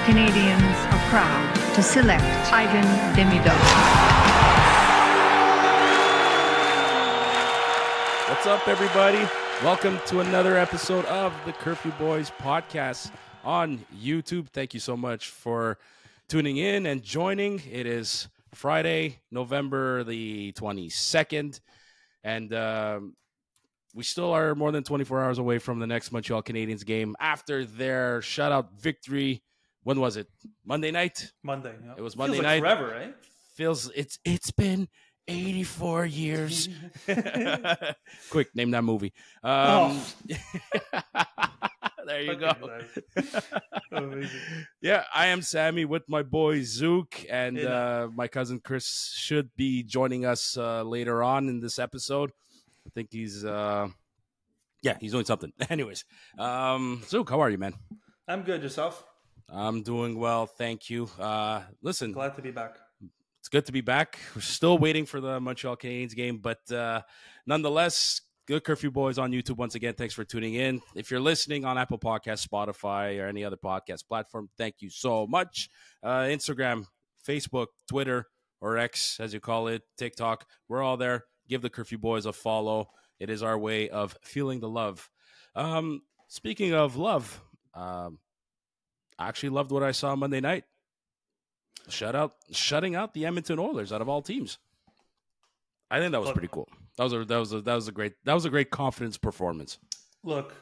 Canadiens are proud to select Ivan Demidov. What's up, everybody? Welcome to another episode of the Curfew Boys podcast on YouTube. Thank you so much for tuning in and joining. It is Friday, November the 22nd, and we still are more than 24 hours away from the next Montreal Canadiens game after their shutout victory. When was it? Monday night? Monday. Yeah. It was Monday Feels night. like forever, right? It's been 84 years. Quick, name that movie. There you go. Yeah, I am Sammy with my boy Zook, and my cousin Chris should be joining us later on in this episode. I think he's doing something. Anyways, Zook, how are you, man? I'm good. Yourself? I'm doing well, thank you. Listen, Glad to be back. It's good to be back. We're still waiting for the Montreal Canadiens game, but nonetheless, good Curfew Boys on YouTube once again. Thanks for tuning in. If you're listening on Apple Podcasts, Spotify, or any other podcast platform, thank you so much. Instagram, Facebook, Twitter, or X, as you call it, TikTok, we're all there. Give the Curfew Boys a follow. It is our way of feeling the love. Speaking of love, I actually loved what I saw Monday night. Shutting out the Edmonton Oilers out of all teams. I think that was pretty cool. That was a great confidence performance. Look,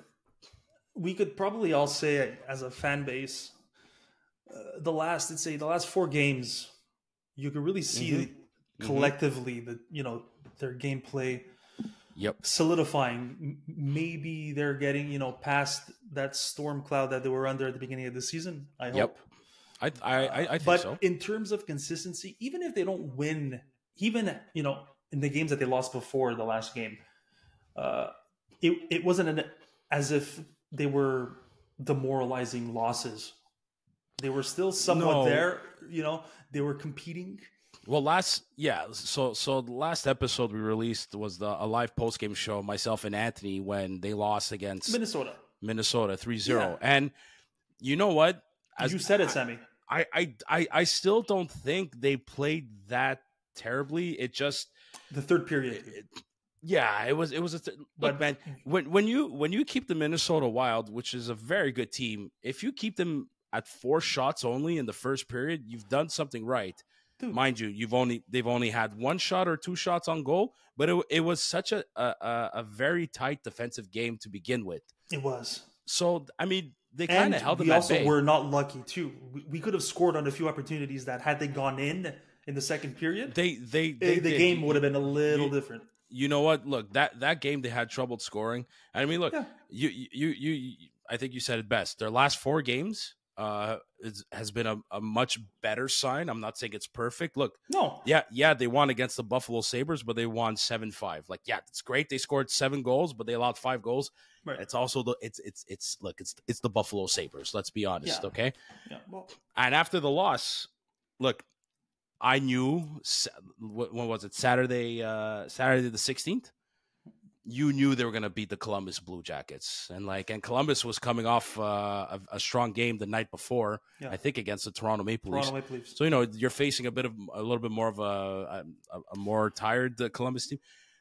we could probably all say as a fan base, the last 4 games, you could really see collectively their gameplay. Yep. Solidifying. Maybe they're getting, past that storm cloud that they were under at the beginning of the season. I hope. Yep. I think but so. In terms of consistency, even if they don't win, even in the games that they lost before the last game, it wasn't as if they were demoralizing losses. They were still somewhat there. They were competing. Well, so the last episode we released was a live post-game show, myself and Anthony, when they lost against Minnesota 3-0. Yeah. And you know what? You said it, Sammy. I still don't think they played that terribly. It just the third period. It was look, man, when you keep the Minnesota Wild, which is a very good team, if you keep them at 4 shots only in the first period, you've done something right. Dude. Mind you, they've only had 1 shot or 2 shots on goal, but it was such a very tight defensive game to begin with. It was. So I mean, they kind of held them at bay. We also were not lucky too. We could have scored on a few opportunities that had they gone in the second period, the game would have been a little different. You know what? Look, that game they had trouble scoring. I mean, look, you I think you said it best. Their last 4 games has been a much better sign. I'm not saying it's perfect. Look, no, they won against the Buffalo Sabres, but they won 7-5. Like, it's great. They scored 7 goals, but they allowed 5 goals. Right. It's also it's the Buffalo Sabres. Let's be honest, okay? Yeah. Well, and after the loss, look, I knew when was it? Saturday the 16th. You knew they were going to beat the Columbus Blue Jackets. And Columbus was coming off a strong game the night before, I think against the Toronto Maple Leafs. So, you're facing a little bit more of a more tired Columbus team.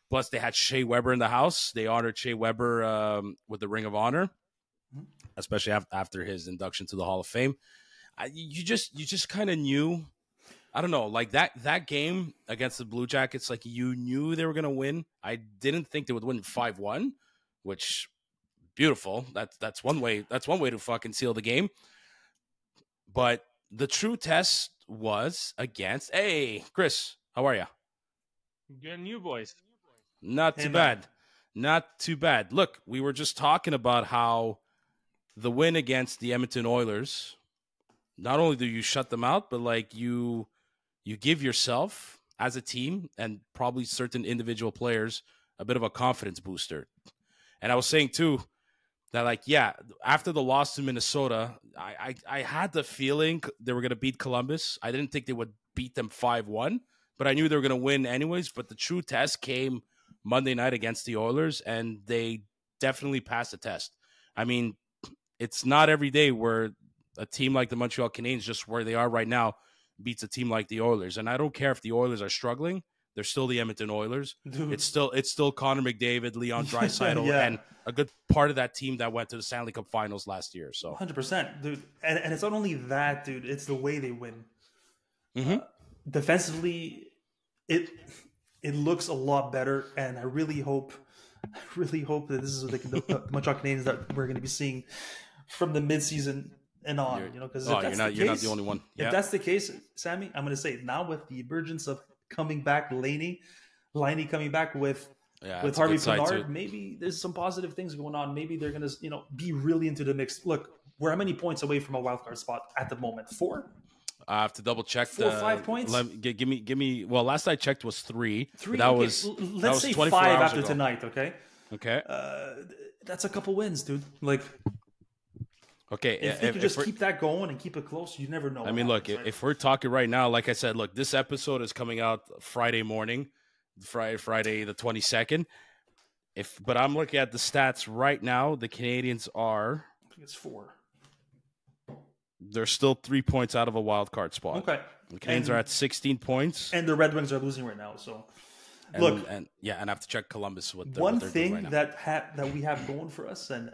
Plus, they had Shea Weber in the house. They honored Shea Weber with the Ring of Honor, especially after his induction to the Hall of Fame. You just kind of knew. I don't know, like that game against the Blue Jackets, like you knew they were going to win. I didn't think they would win 5-1, which beautiful. That's one way. That's one way to fucking seal the game. But the true test was against. Hey, Chris, how are you? Good and you boys. Not too bad. Not too bad. Look, we were just talking about how the win against the Edmonton Oilers. Not only do you shut them out, but like you give yourself as a team and probably certain individual players a bit of a confidence booster. And I was saying too that after the loss to Minnesota, I had the feeling they were going to beat Columbus. I didn't think they would beat them 5-1, but I knew they were going to win anyways. But the true test came Monday night against the Oilers, and they definitely passed the test. I mean, it's not every day where a team like the Montreal Canadiens, just where they are right now, beats a team like the Oilers. And I don't care if the Oilers are struggling; they're still the Edmonton Oilers. Dude. It's still Connor McDavid, Leon Draisaitl, Yeah. and a good part of that team that went to the Stanley Cup Finals last year. So 100%, dude. And it's not only that, dude. It's the way they win. Mhm. Defensively, it looks a lot better, and I really hope that this is the Montreal Canadiens that we're going to be seeing from the midseason and on. Because you're not the only one. If that's the case, Sammy, I'm going to say now with the emergence of coming back, Liney coming back with Harvey Pinard, maybe there's some positive things going on. Maybe they're going to be really into the mix. Look, we're how many points away from a wild card spot at the moment? 4. I have to double check. 4 or 5 points. Give me. Well, last I checked was 3. 3. That okay. was let's say 5 after tonight. Okay. Okay. That's a couple wins, dude. Like, okay, if they could just keep that going and keep it close, you never know. I mean, look, if we're talking right now, like I said, look, this episode is coming out Friday morning, Friday the 22nd. But I'm looking at the stats right now. The Canadiens are. I think it's 4. They're still 3 points out of a wild card spot. Okay. The Canadiens are at 16 points, and the Red Wings are losing right now. So, and I have to check Columbus. One thing right that we have going for us, and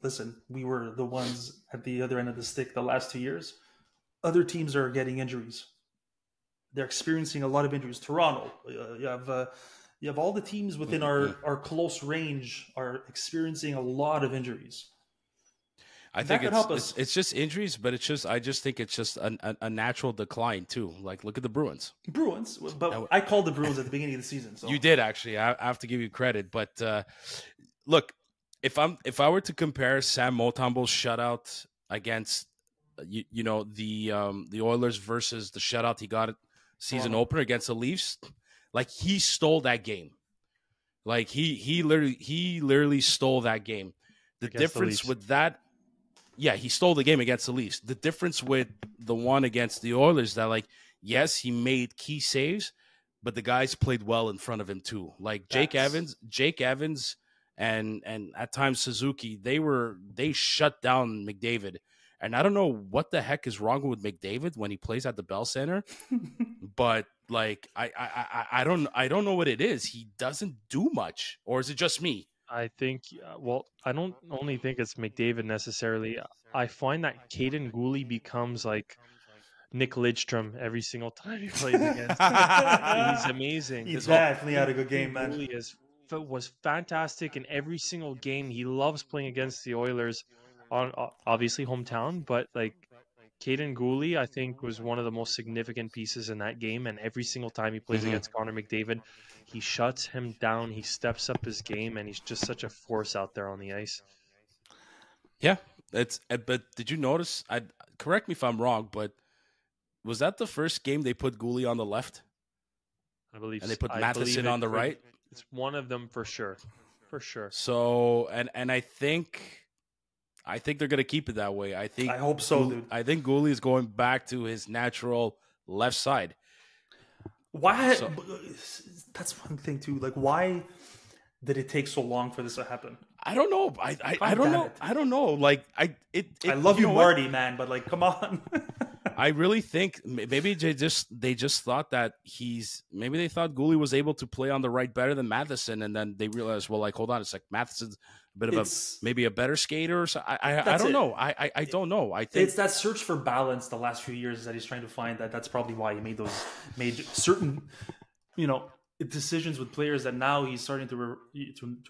listen, we were the ones at the other end of the stick the last 2 years. Other teams are getting injuries. They're experiencing a lot of injuries. Toronto, you have all the teams within our close range are experiencing a lot of injuries. I think it's just injuries, but I just think it's just a natural decline too. Like, look at the Bruins. But I called the Bruins at the beginning of the season. So. You did, actually. I have to give you credit. But look, if I were to compare Sam Montembeault's shutout against the Oilers versus the shutout he got at season opener against the Leafs, like, he stole that game. Like, he literally stole that game. The difference with that. Yeah, he stole the game against the Leafs. The difference with the one against the Oilers that, like, yes, he made key saves, but the guys played well in front of him too. Like Jake Evans, and at times Suzuki, they shut down McDavid. And I don't know what the heck is wrong with McDavid when he plays at the Bell Center, but like I don't know what it is. He doesn't do much, or is it just me? I think, I don't only think it's McDavid necessarily. I find that Caden Gooley becomes like Nick Lidstrom every single time he plays against. He's amazing. He's definitely had a good game, man. Gooley was fantastic in every single game. He loves playing against the Oilers on obviously hometown, but like Caden Gooley, I think, was one of the most significant pieces in that game. And every single time he plays against Connor McDavid, he shuts him down. He steps up his game, and he's just such a force out there on the ice. Yeah, but did you notice? Correct me if I'm wrong, but was that the first game they put Gooley on the left? I believe, and they put Matheson on the right. It's one of them for sure. So, and I think they're gonna keep it that way. I hope so, dude. I think Gooley is going back to his natural left side. Why? That's one thing too. Like, why did it take so long for this to happen? I don't know. I don't know. I don't know. Like, I love you, Marty, man, but like, come on. I really think maybe they just thought that maybe they thought Gooley was able to play on the right better than Matheson, and then they realized, well, like, hold on, it's like Matheson's a bit of maybe a better skater or something. I don't know. I don't know. I think it's that search for balance the last few years that he's trying to find. That's probably why he made certain, decisions with players that now he's starting to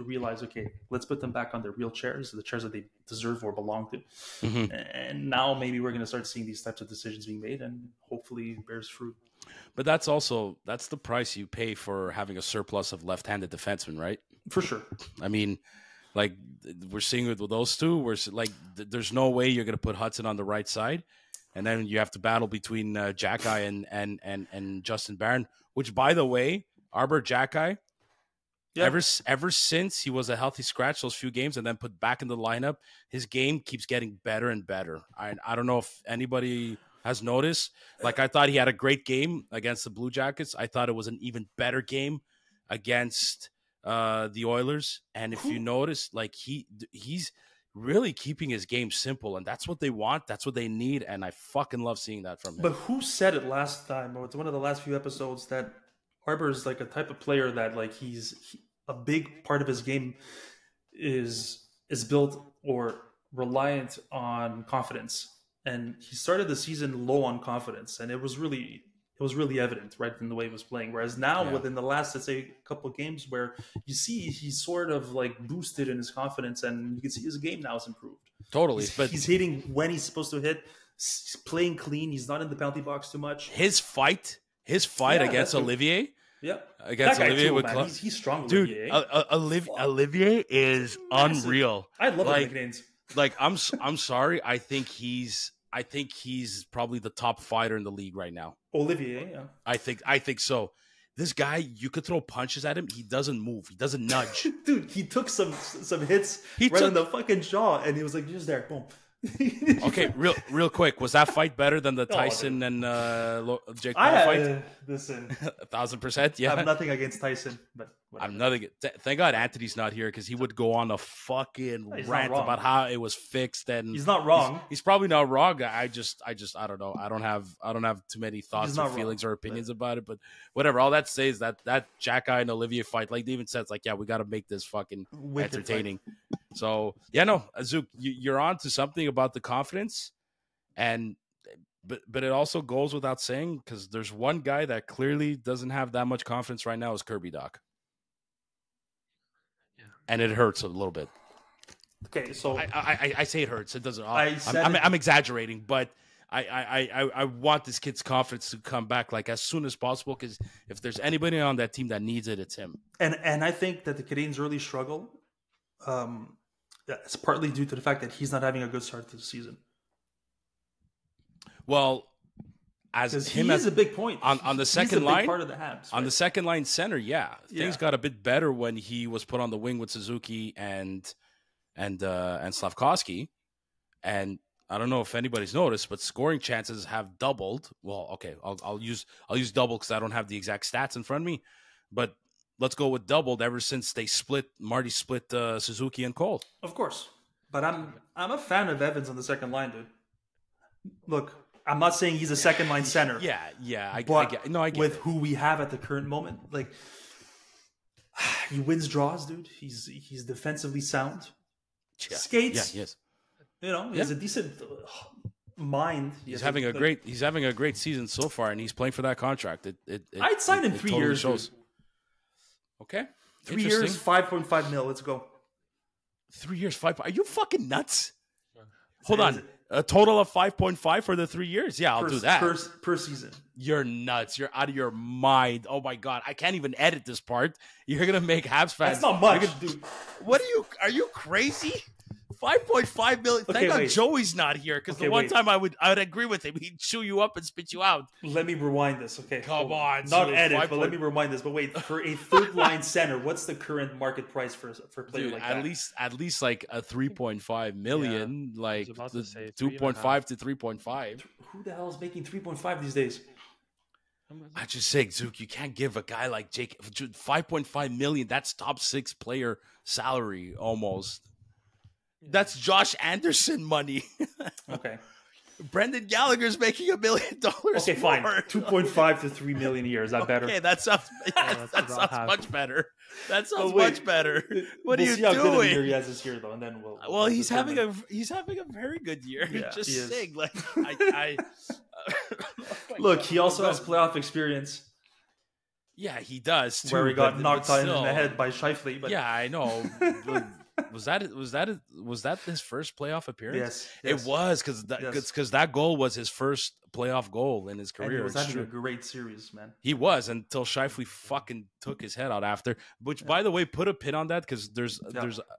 realize, okay, let's put them back on their real chairs, the chairs that they deserve or belong to. And now maybe we're going to start seeing these types of decisions being made, and hopefully it bears fruit. But that's the price you pay for having a surplus of left-handed defensemen, right? For sure. I mean, like, we're seeing it with those two. We're like, there's no way you're going to put Hudson on the right side, and then you have to battle between Jacky and Justin Barron. Which, by the way, Arbor Jacky, ever since he was a healthy scratch those few games and then put back in the lineup, his game keeps getting better and better. I don't know if anybody has noticed. Like, I thought he had a great game against the Blue Jackets. I thought it was an even better game against the Oilers. And if you notice, like, really keeping his game simple, and that's what they want. That's what they need, and I fucking love seeing that from him. But who said it last time, or it's one of the last few episodes, that Arbor is like a type of player that like a big part of his game is built or reliant on confidence, and he started the season low on confidence, and it was really evident right in the way he was playing. Whereas now, within the last, let's say, couple of games, where you see he's sort of like boosted in his confidence, and you can see his game now has improved. Totally, but he's hitting when he's supposed to hit. He's playing clean. He's not in the penalty box too much. His fight against Olivier. Yeah, against Olivier too, with man. He's strong, dude. Olivier is unreal. I love the Canadiens. Like I'm sorry. I think he's probably the top fighter in the league right now. Olivier, yeah. I think so. This guy, you could throw punches at him. He doesn't move. He doesn't nudge. Dude, he took some hits on the fucking jaw, and he was like, just there, boom. Okay, real quick. Was that fight better than the Tyson and Jake Paul fight? Listen, 1,000%. Yeah, I have nothing against Tyson, but whatever. I'm nothing. Thank God Anthony's not here, because he would go on a fucking rant about how it was fixed, and he's not wrong. He's probably not wrong. I don't know. I don't have too many thoughts or feelings or opinions about it, but whatever. All that says that Jack Guy and Olivier fight, like they even said, it's like, yeah, we got to make this fucking entertaining. So yeah, no, Zook, you're on to something about the confidence, but it also goes without saying, because there's one guy that clearly doesn't have that much confidence right now, is Kirby Dach. Yeah. And it hurts a little bit. Okay, so I say it hurts. It doesn't. I'm exaggerating, but I want this kid's confidence to come back like as soon as possible, because if there's anybody on that team that needs it, it's him. And I think that the Canadiens really struggle. It's partly due to the fact that he's not having a good start to the season. Well, as him as a big point on the second line, part of the Habs, on the second line center, things got a bit better when he was put on the wing with Suzuki and Slavkovsky. And I don't know if anybody's noticed, but scoring chances have doubled. Well, okay, I'll use double because I don't have the exact stats in front of me, but let's go with doubled ever since Marty split Suzuki and Cole. Of course. But I'm a fan of Evans on the second line, dude. Look, I'm not saying he's a second line center. I get with it. Who we have at the current moment, like, he wins draws, dude. He's defensively sound. Yeah. Skates. Yeah, yes. You know, he has a decent mind. He's having a great season so far, and he's playing for that contract. I'd sign him 3 years. Shows. Okay. 3 years, 5.5 mil. Let's go. 3 years, 5. Are you fucking nuts? Hold on. A total of 5.5 for the 3 years? Yeah, I'll do that. Per season. You're nuts. You're out of your mind. Oh my God. I can't even edit this part. You're going to make Habs fans. That's not much, dude. What are you crazy? 5.5 million. Thank God Joey's not here, because the one time I would agree with him. He'd chew you up and spit you out. Let me rewind this, okay? Come on. Not edit, but let me rewind this. But wait, for a third line center, what's the current market price for a player like that? At least like a 3.5 million, like 2.5 to 3.5. Who the hell is making 3.5 these days? I just say, Zook, you can't give a guy like Jake 5.5 million. That's top 6 player salary almost. That's Josh Anderson money. Okay. Brendan Gallagher's making $1 million. Okay, fine. 2.5 to 3 million a year. Is that better? Okay, that sounds much better. That sounds much better. What are you see how doing? Good a year he has this year, though, and then we'll he's having a very good year. Yeah, just saying, like look, he also has playoff experience. Yeah, he does too. Where he got knocked in the head by Scheifele. But... Yeah, I know. Was that his first playoff appearance? Yes. It was, because that goal was his first playoff goal in his career. And he was having a great series, man. He was, until Scheifele fucking took his head out after. Which, by the way, put a pin on that, because there's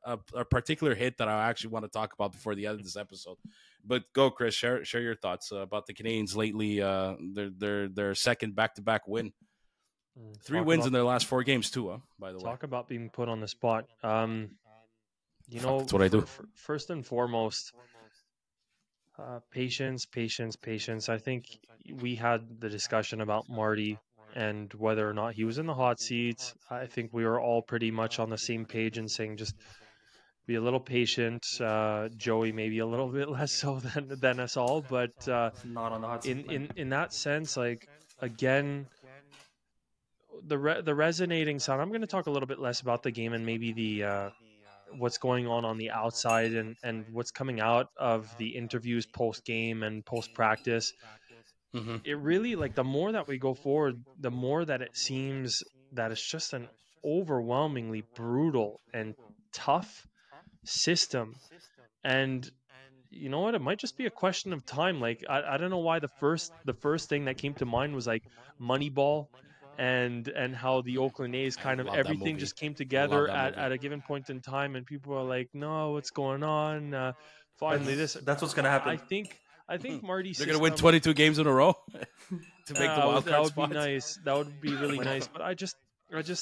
a particular hit that I actually want to talk about before the end of this episode. But go, Chris, share your thoughts about the Canadiens lately. Their second back-to-back win. 3 wins in their last 4 games too. By the way, talk about being put on the spot. That's what I do. First and foremost, patience. I think we had the discussion about Marty and whether or not he was in the hot seat. I think we were all pretty much on the same page and saying just be a little patient. Joey maybe a little bit less so than us all, but Not on the hot seat. in that sense, like again, the resonating sound. I'm going to talk a little bit less about the game and maybe the what's going on the outside and what's coming out of the interviews post game and post practice. Mm-hmm. It really, like, the more that we go forward, the more that it seems that it's just an overwhelmingly brutal and tough system. And you know what? It might just be a question of time. Like, I don't know why the first thing that came to mind was like Moneyball and how the Oakland A's kind of Love that everything movie. just came Love together that movie. at a given point in time, and people are like, no, what's going on? Finally, this. That's what's going to happen. I think Marty's They're going to win system, 22 games in a row to make the wild that card would spot. be nice. That would be really nice. But I just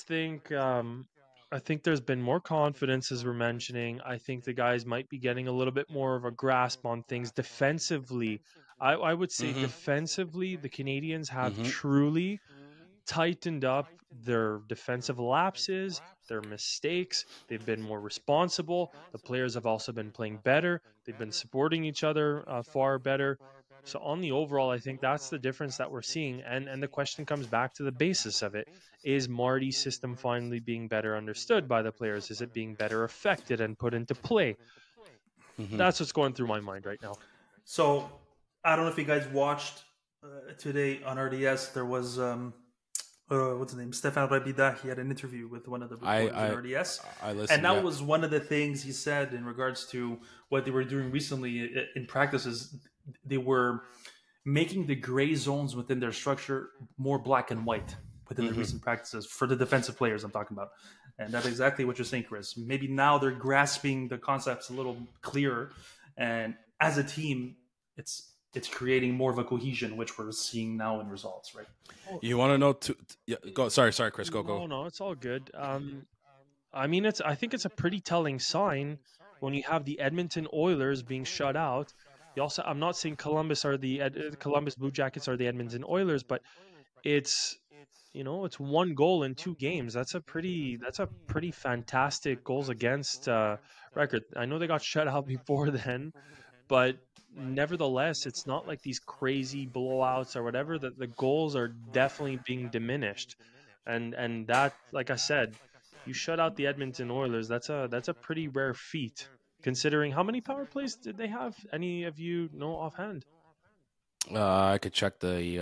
think I think there's been more confidence, as we're mentioning. I think the guys might be getting a little bit more of a grasp on things defensively. I would say Mhm. defensively, the Canadians have Mhm. truly tightened up their defensive lapses, their mistakes. They've been more responsible. The players have also been playing better. They've been supporting each other far better. So on the overall, I think that's the difference that we're seeing. And the question comes back to the basis of it. Is Marty's system finally being better understood by the players? Is it being better affected and put into play? Mhm. That's what's going through my mind right now. So I don't know if you guys watched today on RDS. There was what's his name, Stefan Rabida. He had an interview with one of the reporters on RDS, I listened. and that was one of the things he said in regards to what they were doing recently in practices. They were making the gray zones within their structure more black and white within the recent practices for the defensive players I'm talking about. And that's exactly what you're saying, Chris. Maybe now they're grasping the concepts a little clearer, and as a team, it's creating more of a cohesion, which we're seeing now in results, right? You want to know? Yeah, go. Sorry, Chris. Go. No, it's all good. I mean, I think it's a pretty telling sign when you have the Edmonton Oilers being shut out. You also, I'm not saying Columbus Blue Jackets are the Edmonton Oilers, but it's it's one goal in 2 games. That's a pretty fantastic goals against record. I know they got shut out before then, but nevertheless, it's not like these crazy blowouts or whatever. That the goals are definitely being diminished, and that, like I said, you shut out the Edmonton Oilers. That's a pretty rare feat, considering how many power plays did they have? Any of you know offhand? I could check the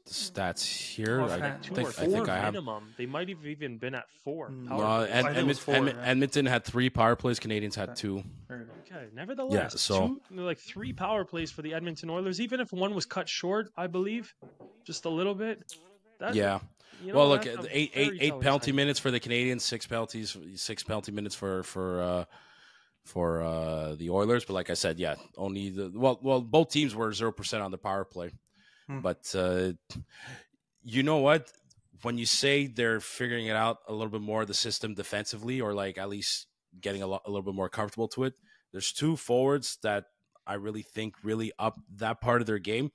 stats here. Offhand. I Two think or I four think I have. minimum. They might have even been at 4 No, power plays. I think it was 4, yeah. Edmonton had 3 power plays. Canadians had 2. There you go. Okay, nevertheless, so- 3 power plays for the Edmonton Oilers, even if one was cut short, I believe, just a little bit. That, Yeah. you know, Well, look, that's a eight very telling penalty sign. minutes for the Canadians, 6 penalty minutes for the Oilers. But like I said, yeah, only both teams were 0% on the power play. But you know what? When you say they're figuring it out a little bit more, the system defensively, or like at least getting a little bit more comfortable to it, there's 2 forwards that I really think really up that part of their game.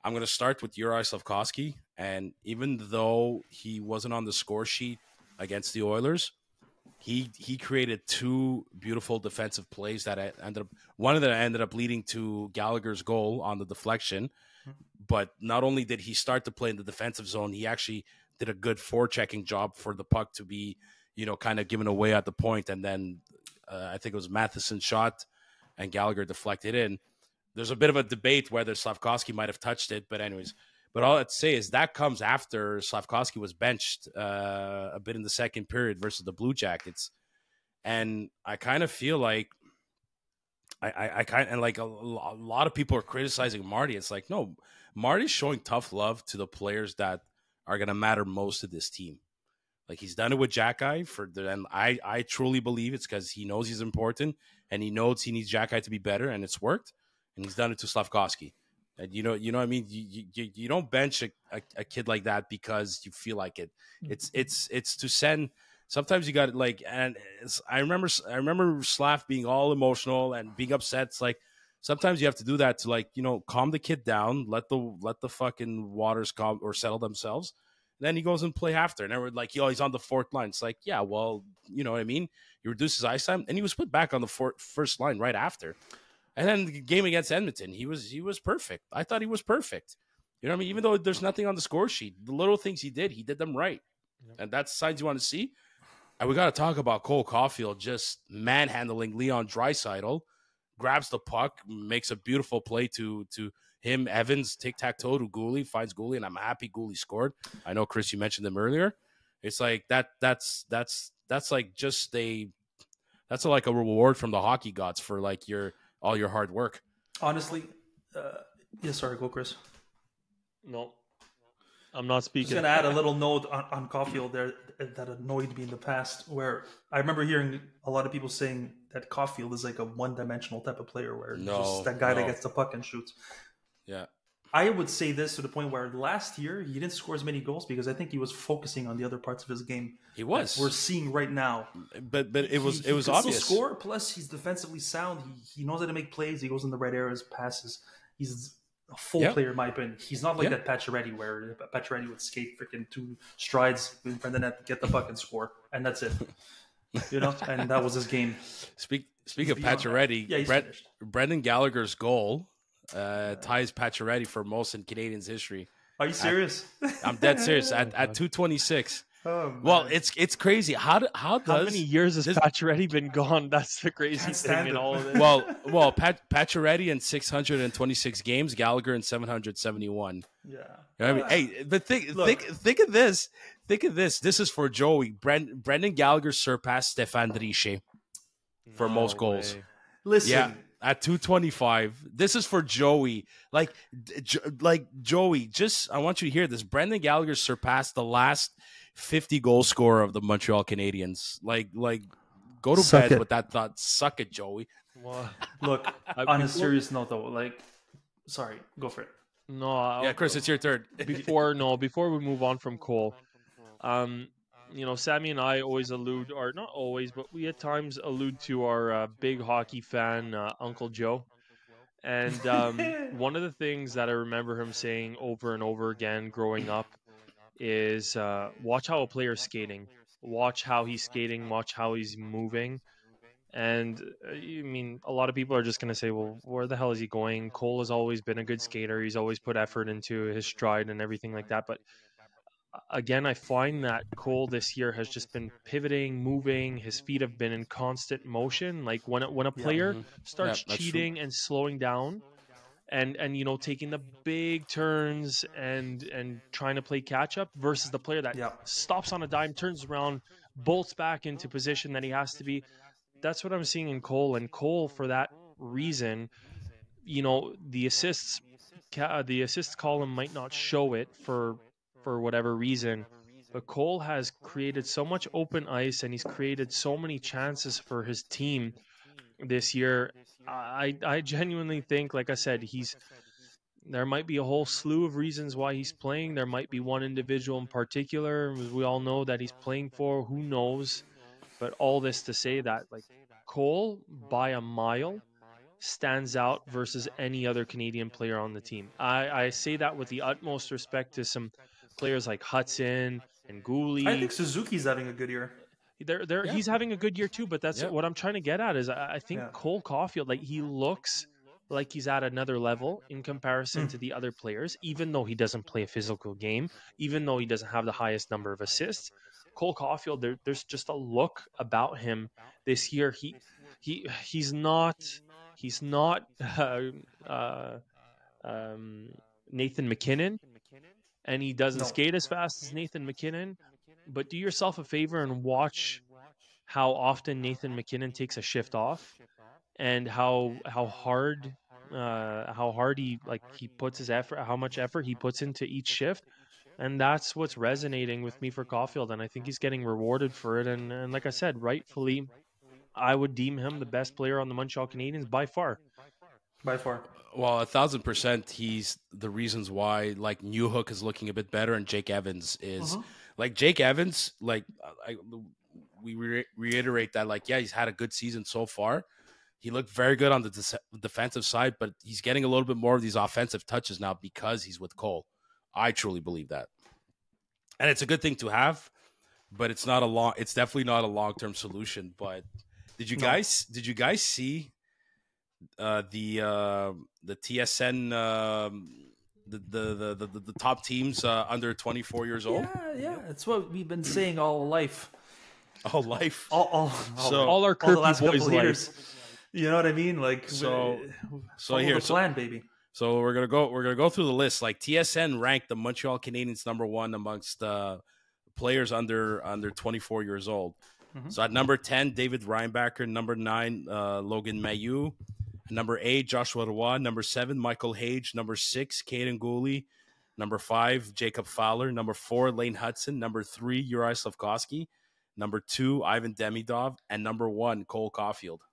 I'm going to start with Juraj Slafkovsky, and even though he wasn't on the score sheet against the Oilers, he created 2 beautiful defensive plays that one of them ended up leading to Gallagher's goal on the deflection. But not only did he start to play in the defensive zone, he actually did a good forechecking job for the puck to be, kind of given away at the point, and then I think it was Matheson shot, and Gallagher deflected in. There's a bit of a debate whether Slafkovsky might have touched it, but anyways. But all I'd say is that comes after Slafkovsky was benched a bit in the second period versus the Blue Jackets. And I kind of feel like a lot of people are criticizing Marty. It's like, no, Marty's showing tough love to the players that are going to matter most to this team. Like, he's done it with Jack-Eye and I truly believe it's because he knows he's important and he knows he needs Jack-Eye to be better, and it's worked. And he's done it to Slafkovsky. And you know what I mean? You don't bench a kid like that because you feel like it. It's to send. Sometimes you got I remember Slav being all emotional and being upset. It's like sometimes you have to do that to calm the kid down, let the fucking waters calm or settle themselves, Then he goes and play after, and everyone's like, yo, he's on the fourth line. It's like, yeah, well, you know what I mean? He reduced his ice time, and he was put back on the first line right after. And then the game against Edmonton, he was perfect. I thought he was perfect. You know what I mean? Even though there's nothing on the score sheet, the little things he did them right. And that's the signs you want to see. And we got to talk about Cole Caulfield just manhandling Leon Draisaitl, grabs the puck, makes a beautiful play to him. Evans tic-tac-toe to Gouli, finds Gouli, and I'm happy Gouli scored. I know, Chris, you mentioned him earlier. It's like that's like just that's like a reward from the hockey gods for like all your hard work. Honestly, sorry, go Chris. No, I'm not speaking. I'm just going to add a little note on Caulfield there that annoyed me in the past, where I remember hearing a lot of people saying that Caulfield is like a one-dimensional type of player, where just that guy that gets the puck and shoots. Yeah. I would say this to the point where last year he didn't score as many goals because I think he was focusing on the other parts of his game. He was. We're seeing right now. But it was he obvious. Still score. Plus, he's defensively sound. He knows how to make plays. He goes in the right areas, passes. He's a full player, in my opinion. He's not like that Pacioretty, where Pacioretty would skate freaking 2 strides in front of the net, get the puck and score, and that's it. You know, and that was his game. Speak of Pacioretty, Brendan Gallagher's goal ties Pacioretty for most in Canadiens history. Are you serious? I'm dead serious. At 226. Oh, well, it's crazy. How many years has Pacioretty been gone? That's the crazy thing in all of this. Well, Pacioretty in 626 games, Gallagher in 771. Yeah. You know what I mean? Hey, but think of this. Think of this. This is for Joey. Brendan Gallagher surpassed Stéphane Richer for most goals. Listen. Yeah. At 225, this is for Joey. Like Joey, I want you to hear this. Brendan Gallagher surpassed the last 50 goal scorer of the Montreal Canadiens. Like, go to bed with that thought. Suck it, Joey. Well, look, on a serious note, though, sorry, go for it. No, Chris, it's your turn. Before we move on from Cole, Sammy and I always allude, or not always, but we at times allude to our big hockey fan, Uncle Joe. And one of the things that I remember him saying over and over again growing up is watch how a player's skating. Watch how he's skating. Watch how he's moving. And a lot of people are just going to say, well, where the hell is he going? Cole has always been a good skater. He's always put effort into his stride and everything like that. But again, I find that Cole this year has just been pivoting, moving. His feet have been in constant motion. Like when a player starts cheating and slowing down and taking the big turns and trying to play catch up versus the player that stops on a dime, turns around, bolts back into position that he has to be. That's what I'm seeing in Cole. And Cole, for that reason, the assists column might not show it for whatever reason, but Cole has created so much open ice and he's created so many chances for his team this year. I genuinely think, like I said, there might be a whole slew of reasons why he's playing. There might be one individual in particular we all know that he's playing for. Who knows? But all this to say that, Cole, by a mile, stands out versus any other Canadian player on the team. I say that with the utmost respect to some players like Hudson and Gouli. I think Suzuki's having a good year. He's having a good year too, but that's what I'm trying to get at is I think Cole Caulfield, he looks like he's at another level in comparison to the other players, even though he doesn't play a physical game, even though he doesn't have the highest number of assists. Cole Caulfield, there's just a look about him this year. He's not Nathan McKinnon, and he doesn't skate as fast as Nathan McKinnon. But do yourself a favor and watch how often Nathan McKinnon takes a shift off, and how hard he puts his effort, how much effort he puts into each shift. And that's what's resonating with me for Caulfield, and I think he's getting rewarded for it. And like I said, rightfully, I would deem him the best player on the Montreal Canadiens by far. By far. Well, 1,000%. He's the reasons why, Newhook is looking a bit better, and Jake Evans is Jake Evans. We reiterate that, he's had a good season so far. He looked very good on the defensive side, but he's getting a little bit more of these offensive touches now because he's with Cole. I truly believe that. and it's a good thing to have, but it's not a long. It's definitely not a long-term solution. But did you guys see the TSN the top teams under 24 years old? Yeah, it's what we've been saying all life. All life. All our all the last CURFEWBOYS couple of years. You know what I mean? Like so follow here the plan, baby. So we're gonna go through the list. Like TSN ranked the Montreal Canadiens number 1 amongst players under 24 years old. Mm-hmm. So at number 10, David Reinbacher. Number 9, Logan Mailloux. Number 8, Joshua Roy. Number 7, Michael Hage. Number 6, Caden Gooley. Number 5, Jacob Fowler. Number 4, Lane Hudson. Number 3, Uri Slafkovsky. Number 2, Ivan Demidov. And number 1, Cole Caulfield.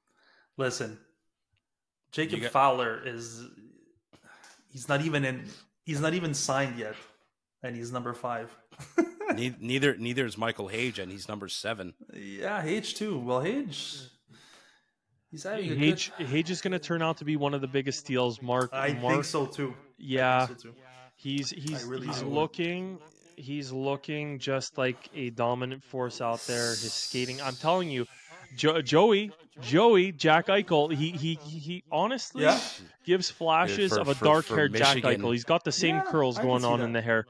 Listen, Jacob Fowler is he's not even signed yet, and he's number 5. neither is Michael Hage, and he's number 7. Yeah, Hage too. Well, Hage Hage is going to turn out to be one of the biggest steals. I think so too. Yeah, he's looking just like a dominant force out there. His skating, I'm telling you, Joey, Jack Eichel, he honestly gives flashes of a dark-haired Jack Eichel. He's got the same curls going on in the hair.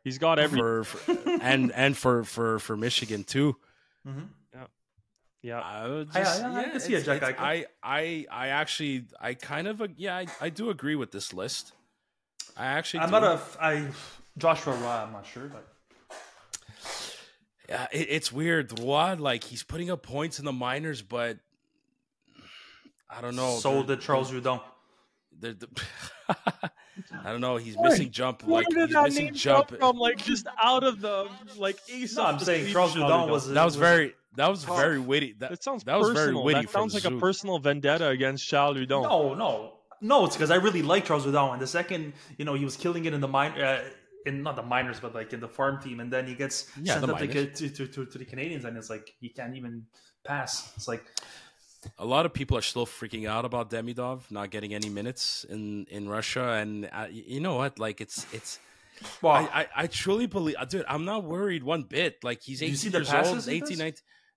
He's got everything. And for Michigan too. Mm-hmm. Yeah. I can see a Jack Eichel. I kind of I do agree with this list. Joshua Roy, I'm not sure, but yeah, it's weird. Roy, like, he's putting up points in the minors, but I don't know. So did Charles Hudon. I don't know. He's missing jump. Where Like, did he's that missing name jump come from? Like, just out of the ace. No, I'm saying Charles Hudon was. That was very witty. That sounds that was personal. very witty. That sounds like Zook. a personal vendetta against Charles Hudon. No. It's because I really like Charles Hudon. And the second, he was killing it in the not the minors, but like in the farm team, and then he gets sent up to the Canadiens, and it's like he can't even pass. It's like a lot of people are still freaking out about Demidov not getting any minutes in Russia, and you know what? Like it's. Well, I truly believe, dude. I'm not worried one bit. Like, he's 18 years old, 18, 19.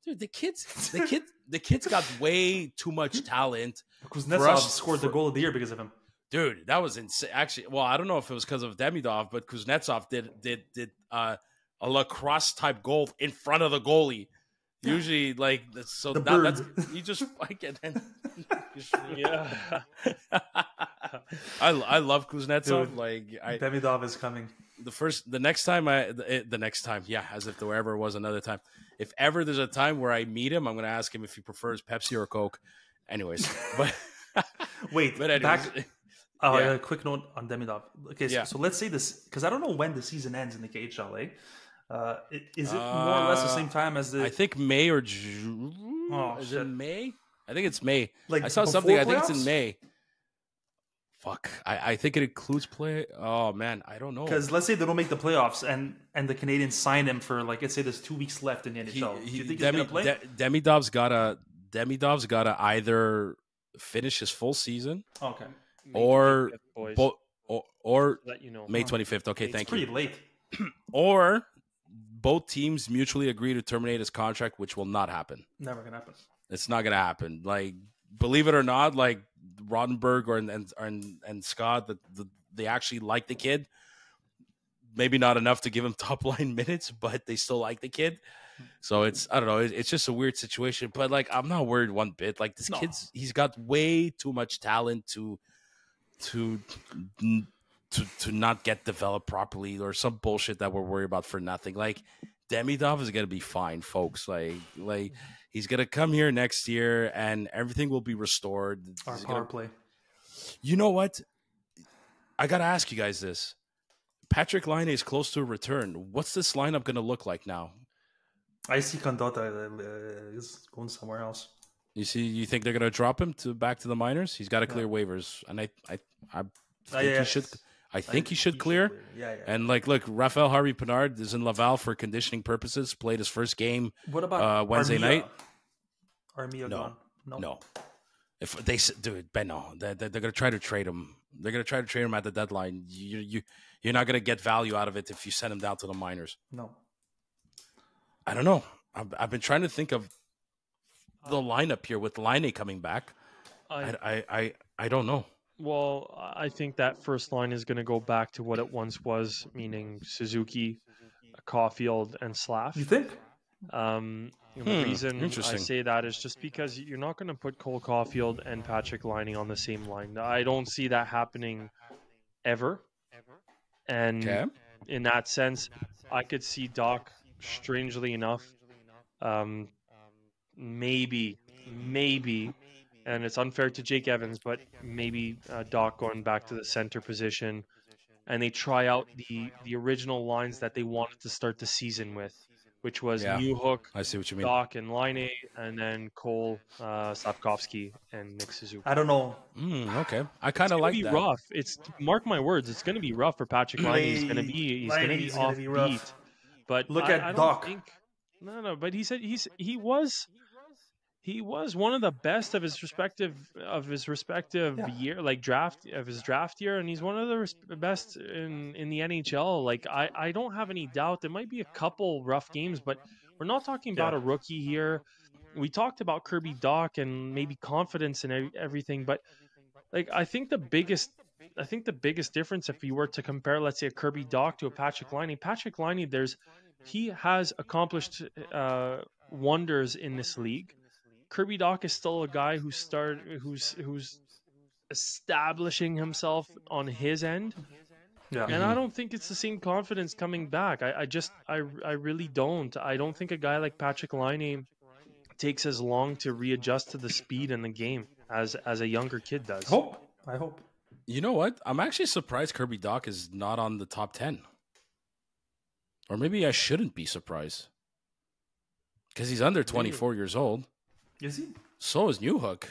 Dude, the kid's got way too much talent. Kuznetsov scored the goal of the year because of him. Dude, that was insane. Actually, well, I don't know if it was because of Demidov, but Kuznetsov did a lacrosse type goal in front of the goalie. Usually, like, so that's you just like it. Yeah, I love Kuznetsov. Dude, like, Demidov is coming. The next time, yeah, as if there ever was another time. If ever there's a time where I meet him, I'm going to ask him if he prefers Pepsi or Coke. Anyways, but wait, but anyways, a quick note on Demidov. Okay, so let's say this, because I don't know when the season ends in the KHL. Is it more or less the same time as the? I think May or June. Oh, is it May? I think it's May. Like, I saw something. playoffs? I think it's in May. Fuck. I think it includes play. Oh man, I don't know. Because let's say they don't make the playoffs, and the Canadians sign him for, like, let's say there's 2 weeks left in the NHL. Do you think he's gonna play? Demidov's gotta either finish his full season, okay, or let you know. May 25th. Okay, it's thank pretty you. late. Or both teams mutually agree to terminate his contract, which will not happen. Never gonna happen. It's not gonna happen. Like, believe it or not, like Roddenberry and Scott, they actually like the kid. Maybe not enough to give him top line minutes, but they still like the kid. So I don't know. It's just a weird situation. But, like, I'm not worried one bit. Like, this kid's, he's got way too much talent to not get developed properly, or some bullshit that we're worried about for nothing. Like, Demidov is gonna be fine, folks. Like he's gonna come here next year and everything will be restored. Our power play. You know what? I gotta ask you guys this. Patrick Laine is close to a return. What's this lineup gonna look like now? I see Condotta is going somewhere else. You think they're gonna drop him back to the minors? He's got to clear waivers, and I think he should clear. Yeah. And, like, look, Raphael Harvey Pinard is in Laval for conditioning purposes. Played his first game. What about Wednesday Armia? night? Armia No. gone? No. If they dude, Ben, no, they're going to try to trade him. They're going to try to trade him at the deadline. You're not going to get value out of it if you send him down to the minors. No. I don't know. I've been trying to think of the lineup here with Laine coming back. I don't know. Well, I think that first line is going to go back to what it once was, meaning Suzuki, Caulfield, and Slav. You think? And the reason I say that is just because you're not going to put Cole Caulfield and Patrick Laine on the same line. I don't see that happening ever. And in that sense, I could see Doc, strangely enough, maybe, and it's unfair to Jake Evans, but maybe Doc going back to the center position, and they try out the original lines that they wanted to start the season with, which was Newhook, I see what you mean. Doc and Laine, and then Cole, Slavkovsky, and Nick Suzuki. I don't know. Okay, I kind of like that. It's going to be rough. It's mark my words. It's going to be rough for Patrick Laine. He's going to be offbeat. But look at I Doc. No. But he said he was one of the best of his respective year, like draft year, and he's one of the best in the NHL. Like I don't have any doubt. There might be a couple rough games, but we're not talking about a rookie here. We talked about Kirby Dach and maybe confidence and everything, but like I think the biggest difference, if you were to compare, let's say, a Kirby Dach to a Patrick Laine, he has accomplished wonders in this league. Kirby Dach is still a guy who's establishing himself on his end. Yeah. And I don't think it's the same confidence coming back. I really don't. I don't think a guy like Patrick Laine takes as long to readjust to the speed in the game as a younger kid does. I hope. You know what? I'm actually surprised Kirby Dach is not on the top 10. Or maybe I shouldn't be surprised. Because he's under 24 years old. Is he? So is Newhook.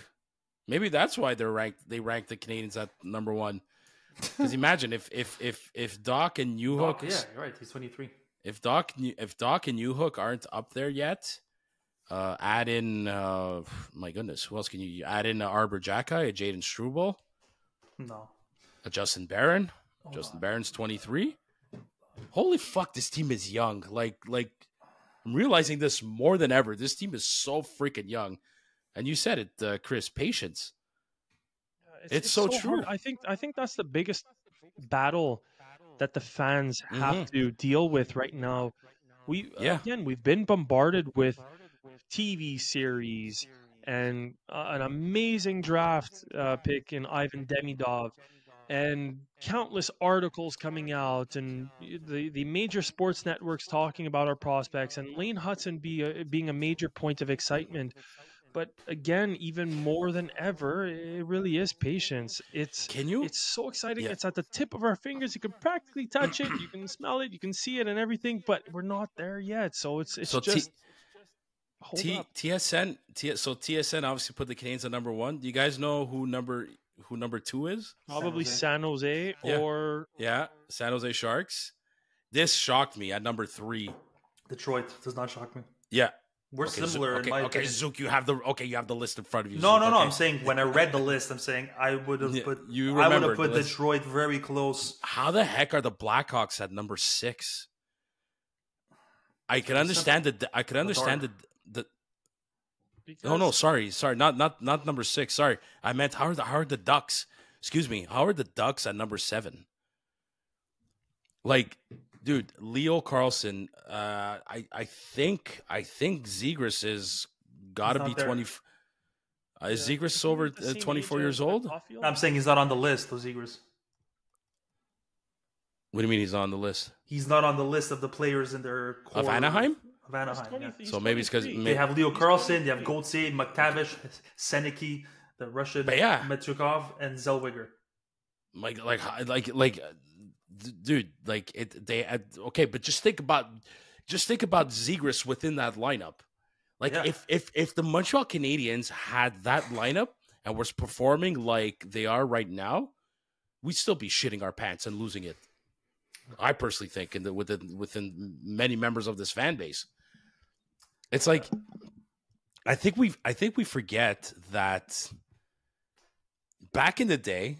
Maybe that's why they ranked the Canadiens at number 1. Because imagine if Dach and Newhook, yeah, you're right. He's 23. If Dach and Newhook aren't up there yet, add in my goodness, who else can you add in? Arbor Jacka, a Jaden Struble, a Justin Barron. Justin Barron's 23. Holy fuck, this team is young. Like I'm realizing this more than ever. This team is so freaking young. And you said it, Chris, patience. It's so true. Hard. I think that's the biggest battle that the fans have to deal with right now. Again, we've been bombarded with TV series and an amazing draft pick in Ivan Demidov, and countless articles coming out, and the major sports networks talking about our prospects, and Lane Hudson being a major point of excitement. But again, even more than ever, it really is patience. It's so exciting. Yeah. It's at the tip of our fingers. You can practically touch it. You can smell it. You can see it and everything. But we're not there yet. So it's just hold up. TSN obviously put the Canadiens at number 1. Do you guys know who number 2 is? Probably San Jose or San Jose Sharks. This shocked me at number 3. Detroit does not shock me. Yeah. We're similar in my opinion. Zook, you have the list in front of you. No, Zook, no. I'm saying when I read the list, I'm saying I would have put Detroit very close. How the heck are the Blackhawks at number 6? I can understand the. I could understand the. No, sorry, not number 6. Sorry, I meant how are the Ducks? Excuse me, how are the Ducks at number 7? Like. Dude, Leo Carlson, I think Zegras is got to be 20. Is Zegras over 24 years old? I'm saying he's not on the list of Zegras. What do you mean he's not on the list? He's not on the list of the players in their core. Of Anaheim? Of Anaheim, yeah. So maybe it's because... They have Leo Carlson, they have Gauthier, McTavish, Senecki, the Russian Metyukov, and Zellweger. Dude, like okay, but just think about Zegras within that lineup. Like if the Montreal Canadiens had that lineup and was performing like they are right now, we'd still be shitting our pants and losing it. I personally think, within many members of this fan base, it's like I think we forget that back in the day,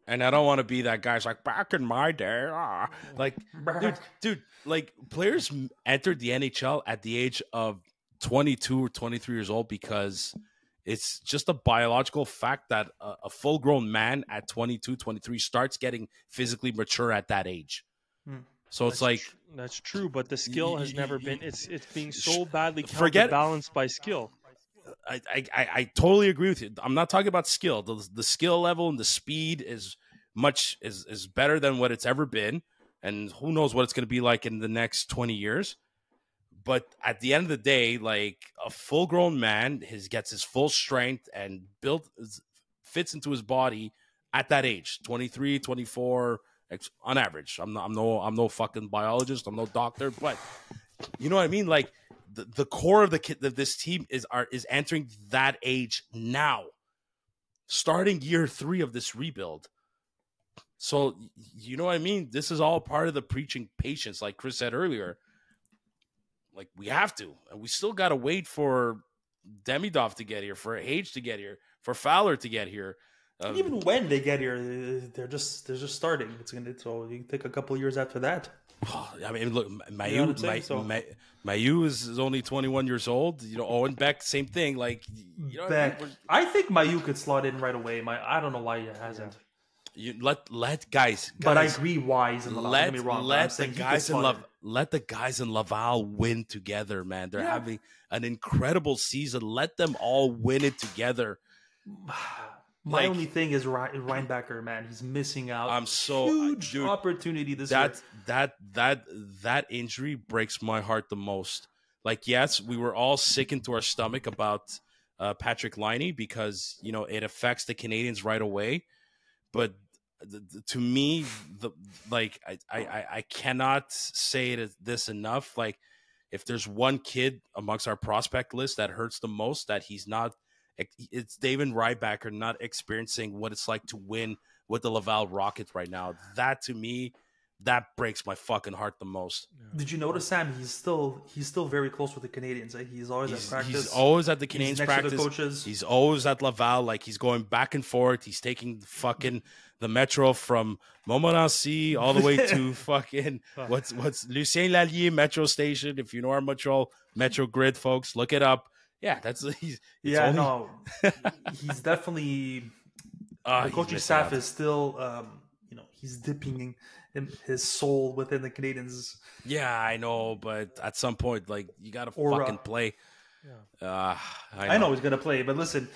and I don't want to be that guy's like back in my day, like dude, like players entered the NHL at the age of 22 or 23 years old because it's just a biological fact that a full-grown man at 22, 23 starts getting physically mature at that age. So it's like that's true, but the skill has never been. It's being so badly counterbalanced by skill. I totally agree with you. I'm not talking about skill. The skill level and the speed is better than what it's ever been, and who knows what it's going to be like in the next 20 years. But at the end of the day, like a full-grown man gets his full strength and fits into his body at that age, 23, 24, on average. I'm no fucking biologist. I'm no doctor, but you know what I mean? Like the core of this team is entering that age now, starting year 3 of this rebuild. So you know what I mean? This is all part of the preaching patience, like Chris said earlier. Like, we have to. And we still got to wait for Demidov to get here, for Hage to get here, for Fowler to get here. And even when they get here, they're just starting. So you can take a couple of years after that. I mean, look, Mayu is only 21 years old. You know, Owen Beck, same thing. Like, you know, Beck, I think Mayu could slot in right away. I don't know why he hasn't. You let guys. But I agree why he's in Laval. Don't get me wrong. Let the guys in Laval win together, man. They're having an incredible season. Let them all win it together. My only thing is Reinbacher, man. He's missing out. Huge opportunity this year. That injury breaks my heart the most. Like, yes, we were all sick into our stomach about Patrick Laine because, you know, it affects the Canadiens right away. But to me, I cannot say this enough. Like, if there's one kid amongst our prospect list that hurts the most, that he's not, it's David Reinbacher not experiencing what it's like to win with the Laval Rockets right now. That, to me, that breaks my fucking heart the most. Did you notice, Sam? He's still very close with the Canadiens. Like, he's always at practice. He's always at the Canadiens practice. To the coaches. He's always at Laval. Like, he's going back and forth. He's taking the metro from Montmorency all the way to fucking what's Lucien Lallier metro station. If you know our Montreal metro grid, folks, look it up. Yeah, he's definitely. The coaching staff is still, he's dipping in his soul within the Canadiens. Yeah, I know, but at some point, like, you got to fucking play. Yeah. I know he's gonna play, but listen,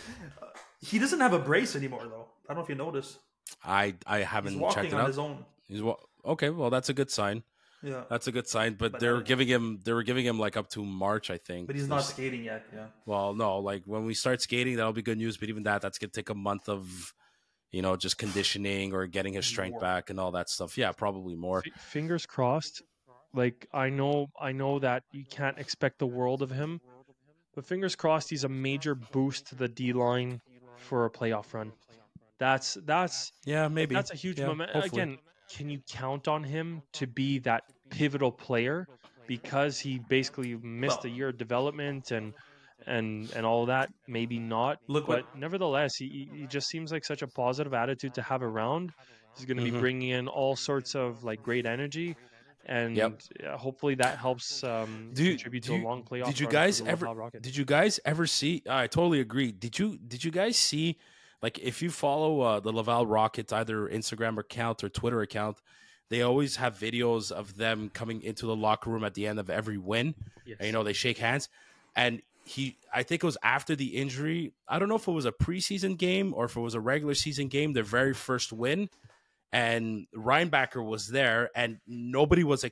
he doesn't have a brace anymore, though. I don't know if you noticed. I haven't checked it out. He's walking on his own. Okay, well, that's a good sign. Yeah, that's a good sign. But they were giving him like up to March, I think. But he's not skating yet. Yeah. Well, no, like when we start skating, that'll be good news. But even that's gonna take a month of, just conditioning or getting his strength back and all that stuff. Yeah, probably more. Fingers crossed. Like, I know that you can't expect the world of him, but fingers crossed he's a major boost to the D line for a playoff run. That's maybe that's a huge moment. Again, can you count on him to be that pivotal player because he basically missed a year of development and all of that? Maybe not. Nevertheless, he just seems like such a positive attitude to have around. He's going to be bringing in all sorts of like great energy, and hopefully that helps contribute to a long playoff. Did you guys ever see? I totally agree. Did you guys see? Like, if you follow the Laval Rockets, either Instagram account or Twitter account, they always have videos of them coming into the locker room at the end of every win. Yes. And, they shake hands. And I think it was after the injury. I don't know if it was a preseason game or if it was a regular season game, their very first win. And Reinbacher was there, and nobody was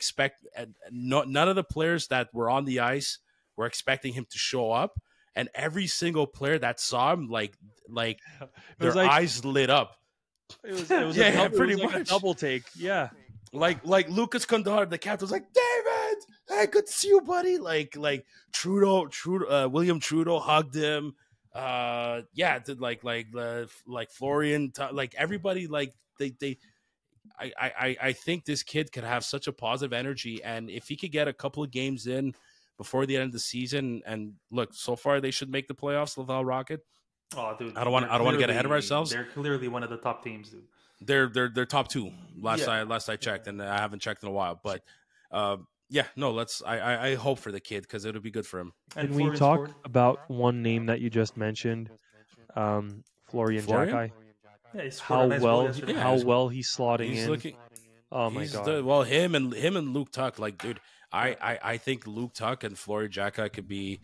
none of the players that were on the ice were expecting him to show up. And every single player that saw him, like their eyes lit up. It was pretty much a double take. Yeah, like Lucas Condor, the captain, was like, David, hey, good to see you, buddy. Like Trudeau, William Trudeau hugged him. Like Florian, like everybody, like they. I think this kid could have such a positive energy, and if he could get a couple of games in before the end of the season, and look, so far they should make the playoffs, Laval Rocket. Oh, dude, I don't want to get ahead of ourselves. They're clearly one of the top teams, dude. They're top 2 last I checked, and I haven't checked in a while. But I hope for the kid because it'll be good for him. And Can we Florian talk scored. about one name that you just mentioned, Florian Jacky? Yeah, he scored a nice goal yesterday. How well he's slotting He's in. looking. Oh my god! Well, him and Luke Tuck, like, dude, I think Luke Tuck and Florian Jacky could be,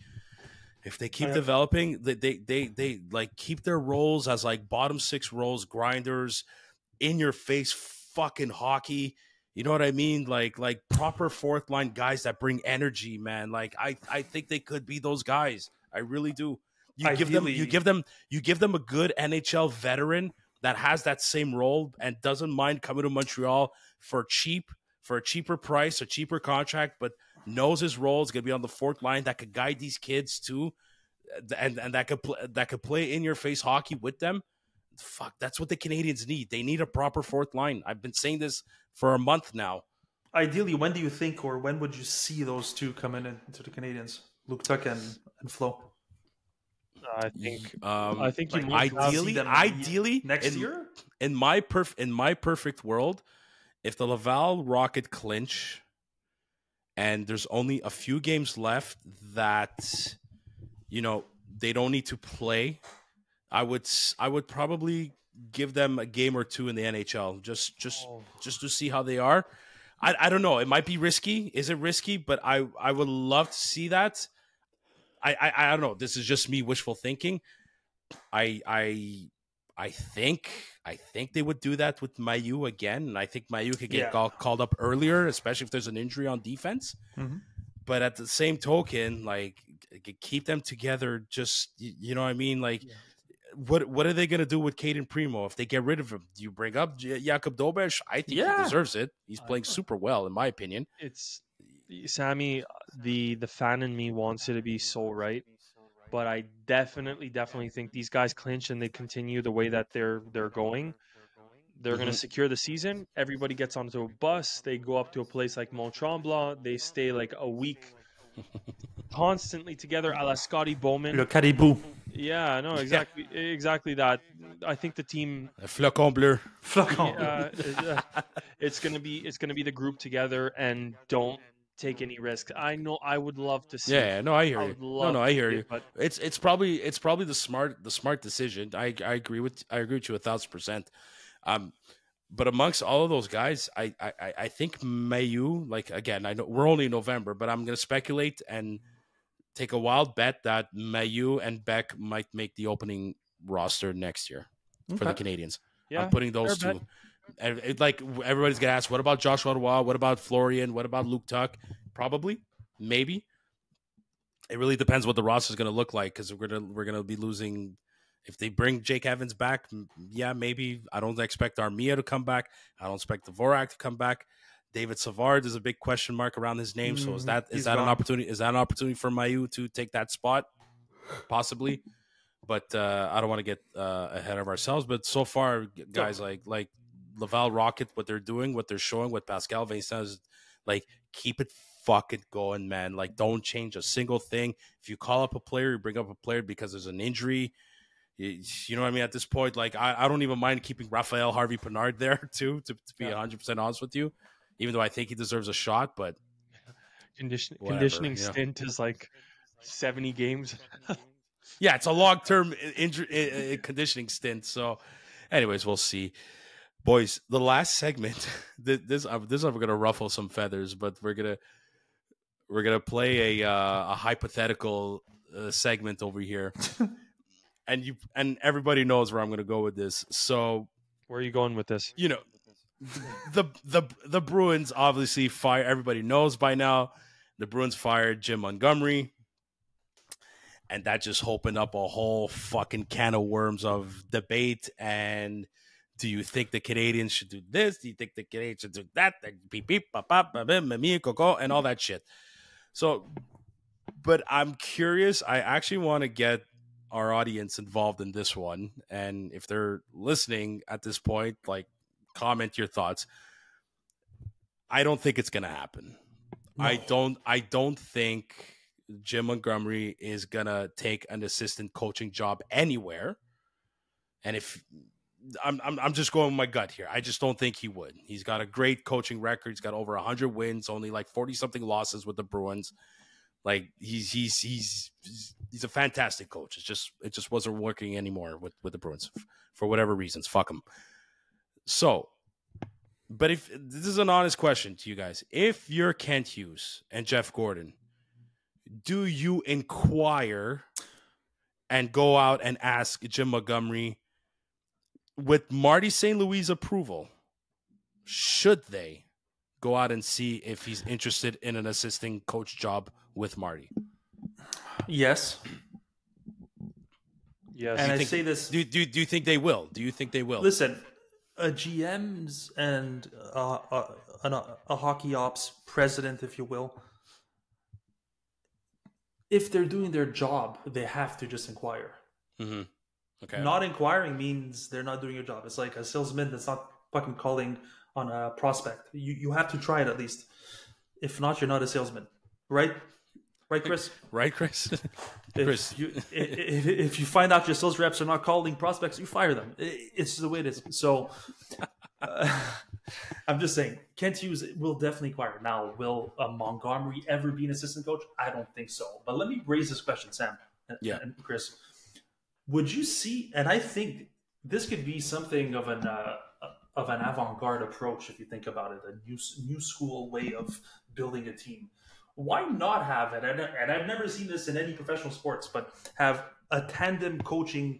if they keep developing, they like keep their roles as like bottom 6 roles, grinders, in your face fucking hockey. You know what I mean? Like proper 4th line guys that bring energy, man. Like I think they could be those guys. I really do. You give them a good NHL veteran that has that same role and doesn't mind coming to Montreal for a cheaper price, a cheaper contract, but knows his role is going to be on the 4th line that could guide these kids too, and that could play in your face hockey with them. Fuck, that's what the Canadiens need. They need a proper 4th line. I've been saying this for a month now. Ideally, when do you think, or when would you see those two come into the Canadiens, Luke Tuck and Flo? I think Like, ideally next year. In my perfect world, if the Laval Rocket clinch and there's only a few games left that they don't need to play, I would probably give them a game or 2 in the NHL just to see how they are. I don't know. It might be risky. Is it risky? But I would love to see that. I don't know. This is just me wishful thinking. I think they would do that with Mailloux again, and I think Mailloux could get called up earlier, especially if there's an injury on defense. Mm-hmm. But at the same token, like, keep them together. Just, you know what I mean? Like, what are they gonna do with Caden Primo if they get rid of him? Do you bring up Jakub Dobeš? I think he deserves it. He's playing super well, in my opinion. It's Sammy. The fan in me wants it to be so right, but I definitely think these guys clinch and they continue the way that they're going. They're going to secure the season. Everybody gets onto a bus. They go up to a place like Mont Tremblant. They stay like a week constantly together, a la Scotty Bowman. Le Caribou. Yeah, no, exactly that. I think the team. Flocon bleu. It's gonna be the group together and don't take any risks. I know I would love to see. Yeah, no, I hear you. No, I hear you. But it's probably the smart decision. I agree with you 1,000%. But amongst all of those guys, I think Mailloux, like, again, I know we're only in November, but I'm gonna speculate and take a wild bet that Mailloux and Beck might make the opening roster next year for the Canadiens. Yeah, I'm putting those two. And everybody's gonna ask, what about Joshua Roy? What about Florian? What about Luke Tuck? Probably, maybe. It really depends what the roster is gonna look like, because we're gonna be losing. If they bring Jake Evans back, yeah, maybe. I don't expect Armia to come back. I don't expect Dvorak to come back. David Savard, there's a big question mark around his name. So is that an opportunity? Is that an opportunity for Mailloux to take that spot? Possibly, but I don't want to get ahead of ourselves. But so far, guys, like Laval Rocket, what they're doing, what they're showing, what Pascal Vincent is, like, keep it fucking going, man. Like, don't change a single thing. If you call up a player, you bring up a player because there's an injury. You know what I mean? At this point, like, I don't even mind keeping Raphael Harvey-Pinard there too, to be 100% honest with you, even though I think he deserves a shot. But conditioning stint is like 70 games. Yeah, it's a long-term conditioning stint. So, anyways, we'll see. Boys, the last segment. This I'm gonna ruffle some feathers, but we're gonna play a hypothetical segment over here, and everybody knows where I'm gonna go with this. So, where are you going with this? You know, the Bruins obviously fire. Everybody knows by now. The Bruins fired Jim Montgomery. And that just opened up a whole fucking can of worms of debate. And do you think the Canadiens should do this? Do you think the Canadiens should do that? Beep, beep, pop, pop, and all that shit. So, but I'm curious. I actually want to get our audience involved in this one. And if they're listening at this point, like, comment your thoughts. I don't think it's going to happen. No. I don't think Jim Montgomery is gonna take an assistant coaching job anywhere. And if I'm just going with my gut here, I just don't think he would. He's got a great coaching record. He's got over 100 wins, only like 40 something losses with the Bruins. Like he's a fantastic coach. It just wasn't working anymore with the Bruins for whatever reasons. Fuck him. So, but if this is an honest question to you guys, if you're Kent Hughes and Jeff Gordon, do you inquire and go out and ask Jim Montgomery with Marty St. Louis' approval? Should they go out and see if he's interested in an assistant coach job with Marty? Yes. Yes. And I say this. Do you think they will? Do you think they will? Listen, GMs and a hockey ops president, if you will, if they're doing their job, they have to just inquire. Mm-hmm. Okay. Not inquiring means they're not doing your job. It's like a salesman that's not fucking calling on a prospect. You have to try it at least. If not, you're not a salesman, right? Right, Chris? Right, Chris? If you find out your sales reps are not calling prospects, you fire them. It's the way it is. So I'm just saying, Kent Hughes will definitely inquire. Now, will Montgomery ever be an assistant coach? I don't think so. But let me raise this question, Sam and Chris. Would you see, and I think this could be something of an avant-garde approach if you think about it, a new school way of building a team. Why not have it? And I've never seen this in any professional sports, but have a tandem coaching,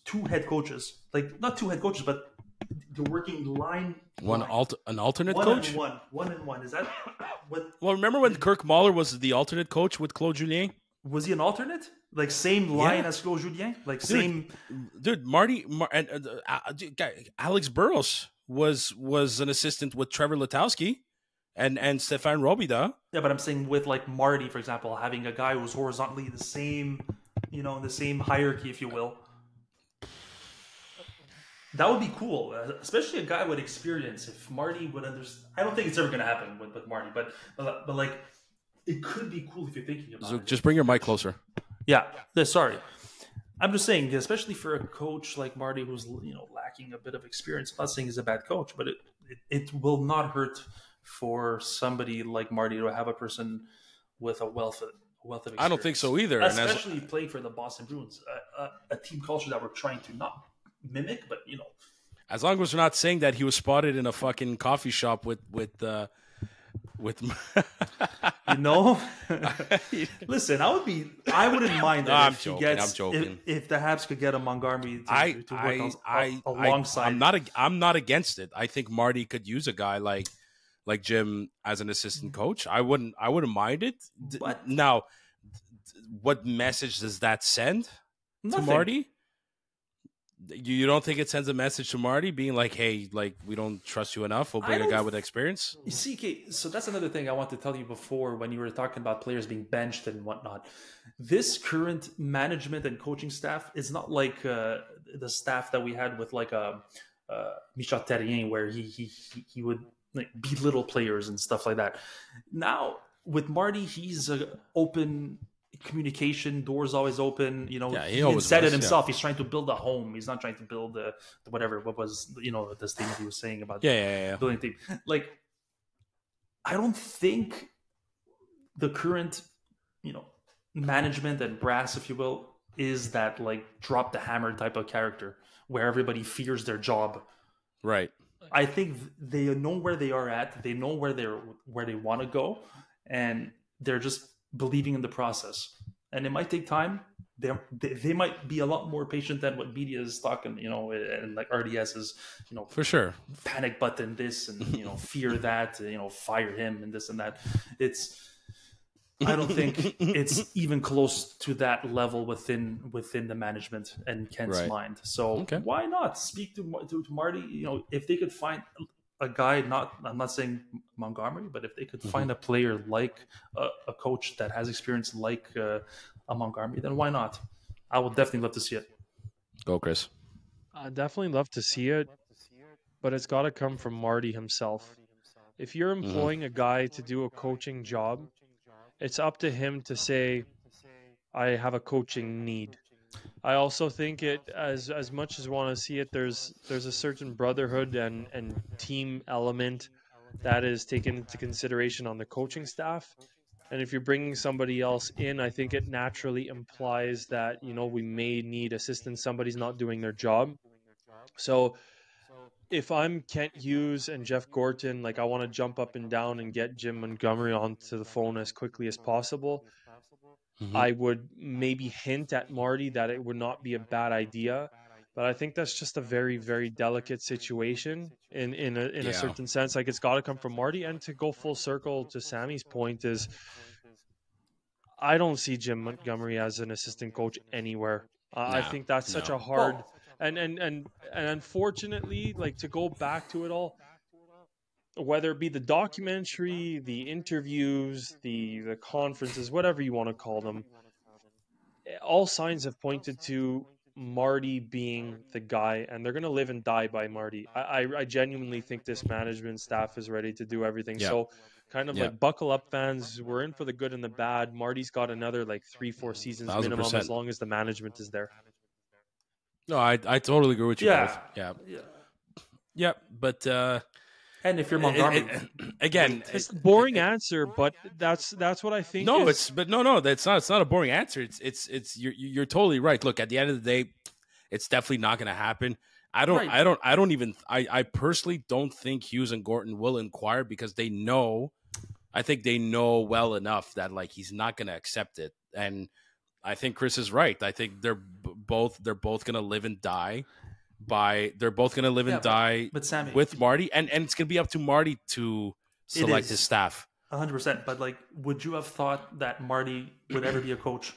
two head coaches, like not two head coaches, but you're working line. An alternate one coach? And one and one. Is that what? Well, remember when Kirk Mahler was the alternate coach with Claude Julien? Was he an alternate? Like same line as Claude Julien? Like same. Dude, Alex Burrows was an assistant with Trevor Letowski and Stéphane Robida. Yeah, but I'm saying with like Marty, for example, having a guy who's horizontally the same, in the same hierarchy, if you will. That would be cool, especially a guy with experience. If Marty would understand, I don't think it's ever going to happen with Marty, but like it could be cool if you're thinking about it. Just bring your mic closer. Yeah, sorry. I'm just saying, especially for a coach like Marty, who's lacking a bit of experience. I'm not saying he's a bad coach, but it will not hurt for somebody like Marty to have a person with a wealth of experience. I don't think so either. Especially playing for the Boston Bruins, a team culture that we're trying to not mimic, but as long as we're not saying that he was spotted in a fucking coffee shop with Listen, I wouldn't mind that I'm joking. if the Habs could get a Montgomery to work alongside. I'm not against it. I think Marty could use a guy like Jim as an assistant coach. I wouldn't mind it. But now, what message does that send to Marty? You don't think it sends a message to Marty being like, hey, like, we don't trust you enough. We'll bring a guy with experience? You see, Kate, so that's another thing I want to tell you before when you were talking about players being benched and whatnot. This current management and coaching staff is not like the staff that we had with like Michel Therrien, where he would like belittle players and stuff like that. Now, with Marty, he's open communication, doors always open. He said it himself. He's trying to build a home. He's not trying to build what was this thing that he was saying about building a team. Like, I don't think the current management and brass, if you will, is that like drop the hammer type of character where everybody fears their job. Right. I think they know where they are at. They know where they want to go, and they're just believing in the process. And it might take time. They might be a lot more patient than what media is talking, and like RDS is, for sure, panic button this and fear that, fire him and this and that. I don't think it's even close to that level within the management and Kent's mind. So why not speak to Marty? If they could find a guy, I'm not saying Montgomery, but if they could find a player like a coach that has experience like a Montgomery, then why not? I would definitely love to see it. Go, Chris. I definitely love to see it, but it's got to come from Marty himself. If you're employing a guy to do a coaching job, it's up to him to say, I have a coaching need. I also think it, as much as want to see it, there's a certain brotherhood and team element that is taken into consideration on the coaching staff. And if you're bringing somebody else in, I think it naturally implies that, we may need assistance. Somebody's not doing their job. So if I'm Kent Hughes and Jeff Gorton, like, I want to jump up and down and get Jim Montgomery onto the phone as quickly as possible. I would maybe hint at Marty that it would not be a bad idea, but I think that's just a very, very delicate situation in a certain sense. Like, it's got to come from Marty. And to go full circle to Sammy's point is, I don't see Jim Montgomery as an assistant coach anywhere. I think that's such a hard and unfortunately, like, to go back to it all, whether it be the documentary, the interviews, the conferences, whatever you want to call them, all signs have pointed to Marty being the guy, and they're going to live and die by Marty. I genuinely think this management staff is ready to do everything. Yeah. So kind of like, buckle up, fans. We're in for the good and the bad. Marty's got another 3-4 seasons 1,000%. Minimum, as long as the management is there. No, I totally agree with you both. Yeah, but and if you're Montgomery, again, it's a boring answer, but that's what I think. No, that's not. It's not a boring answer. It's you're totally right. Look, at the end of the day, it's definitely not going to happen. I personally don't think Hughes and Gorton will inquire, because they know. I think they know well enough that he's not going to accept it, and I think Chris is right. I think they're both going to live and die. But Sammy, with Marty, and it's going to be up to Marty to select his staff. 100%. But would you have thought that Marty would ever be a coach?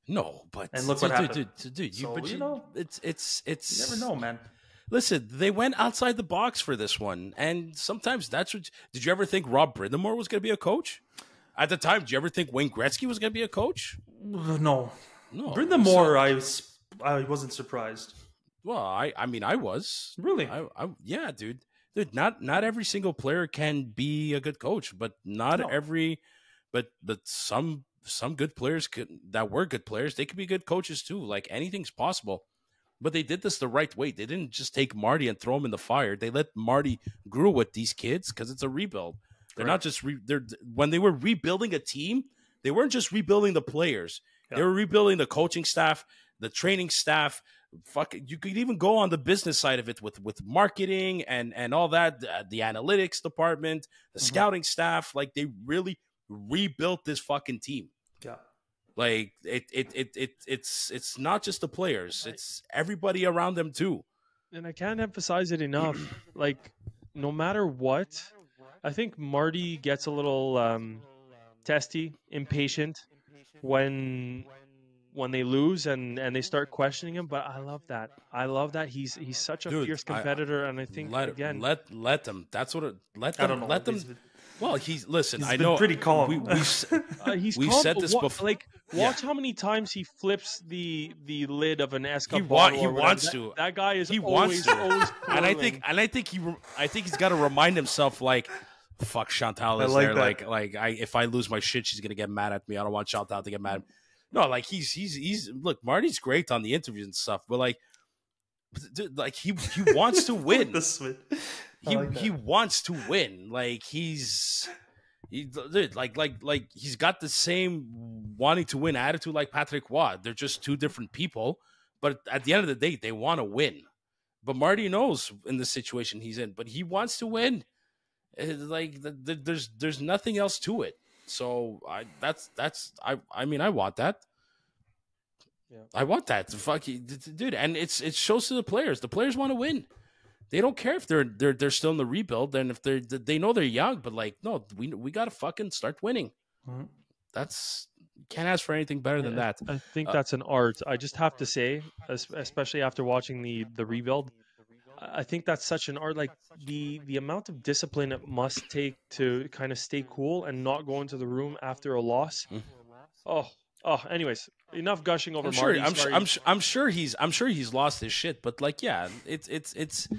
No, but and look what happened. Dude, so, it's you never know, man. Listen, they went outside the box for this one, and sometimes that's what. Did you ever think Rob Brindamore was going to be a coach? At the time, did you ever think Wayne Gretzky was going to be a coach? No. Brindamore, I wasn't surprised. Well, I was. Really? Yeah, dude. Not every single player can be a good coach, but but some good players that were good players, they could be good coaches too. Anything's possible. But they did this the right way. They didn't just take Marty and throw him in the fire. They let Marty grow with these kids, because it's a rebuild. They're not just when they were rebuilding a team, they weren't just rebuilding the players. Yeah. They were rebuilding the coaching staff, the training staff. You could even go on the business side of it with marketing and all that, the analytics department, the scouting staff. They really rebuilt this fucking team. Yeah. It's not just the players, it's everybody around them too. And I can't emphasize it enough. No matter what, I think Marty gets a little testy, impatient when they lose and they start questioning him. But I love that. He's such a fierce competitor, and I think let them. That's what let them. Let them. Well, he's I know pretty calm. He's we calm, said this before. Watch how many times he flips the lid of an Esca bottle. He wants to. That guy is. He always, wants to. Always and I think he's got to remind himself, fuck, Chantal is there. That. If I lose my shit, she's gonna get mad at me. I don't want Chantal to get mad at me. No, he's look, Marty's great on the interviews and stuff, but he wants to win. He wants to win. He's got the same wanting to win attitude like Patrick Waugh. They're just two different people, but at the end of the day, they want to win. But Marty knows in the situation he's in, but he wants to win. There's nothing else to it. So I want that. Yeah. I want that. Fuck you, dude. And it shows to the players. The players want to win. They don't care if they're still in the rebuild, and if they know they're young, but no, we gotta fucking start winning. Mm-hmm. Can't ask for anything better than that. I think that's an art. I just have to say, especially after watching the rebuild, I think that's such an art. The amount of discipline it must take to kind of stay cool and not go into the room after a loss. Mm-hmm. Anyways, enough gushing over Marty. I'm sure he's lost his shit, but it's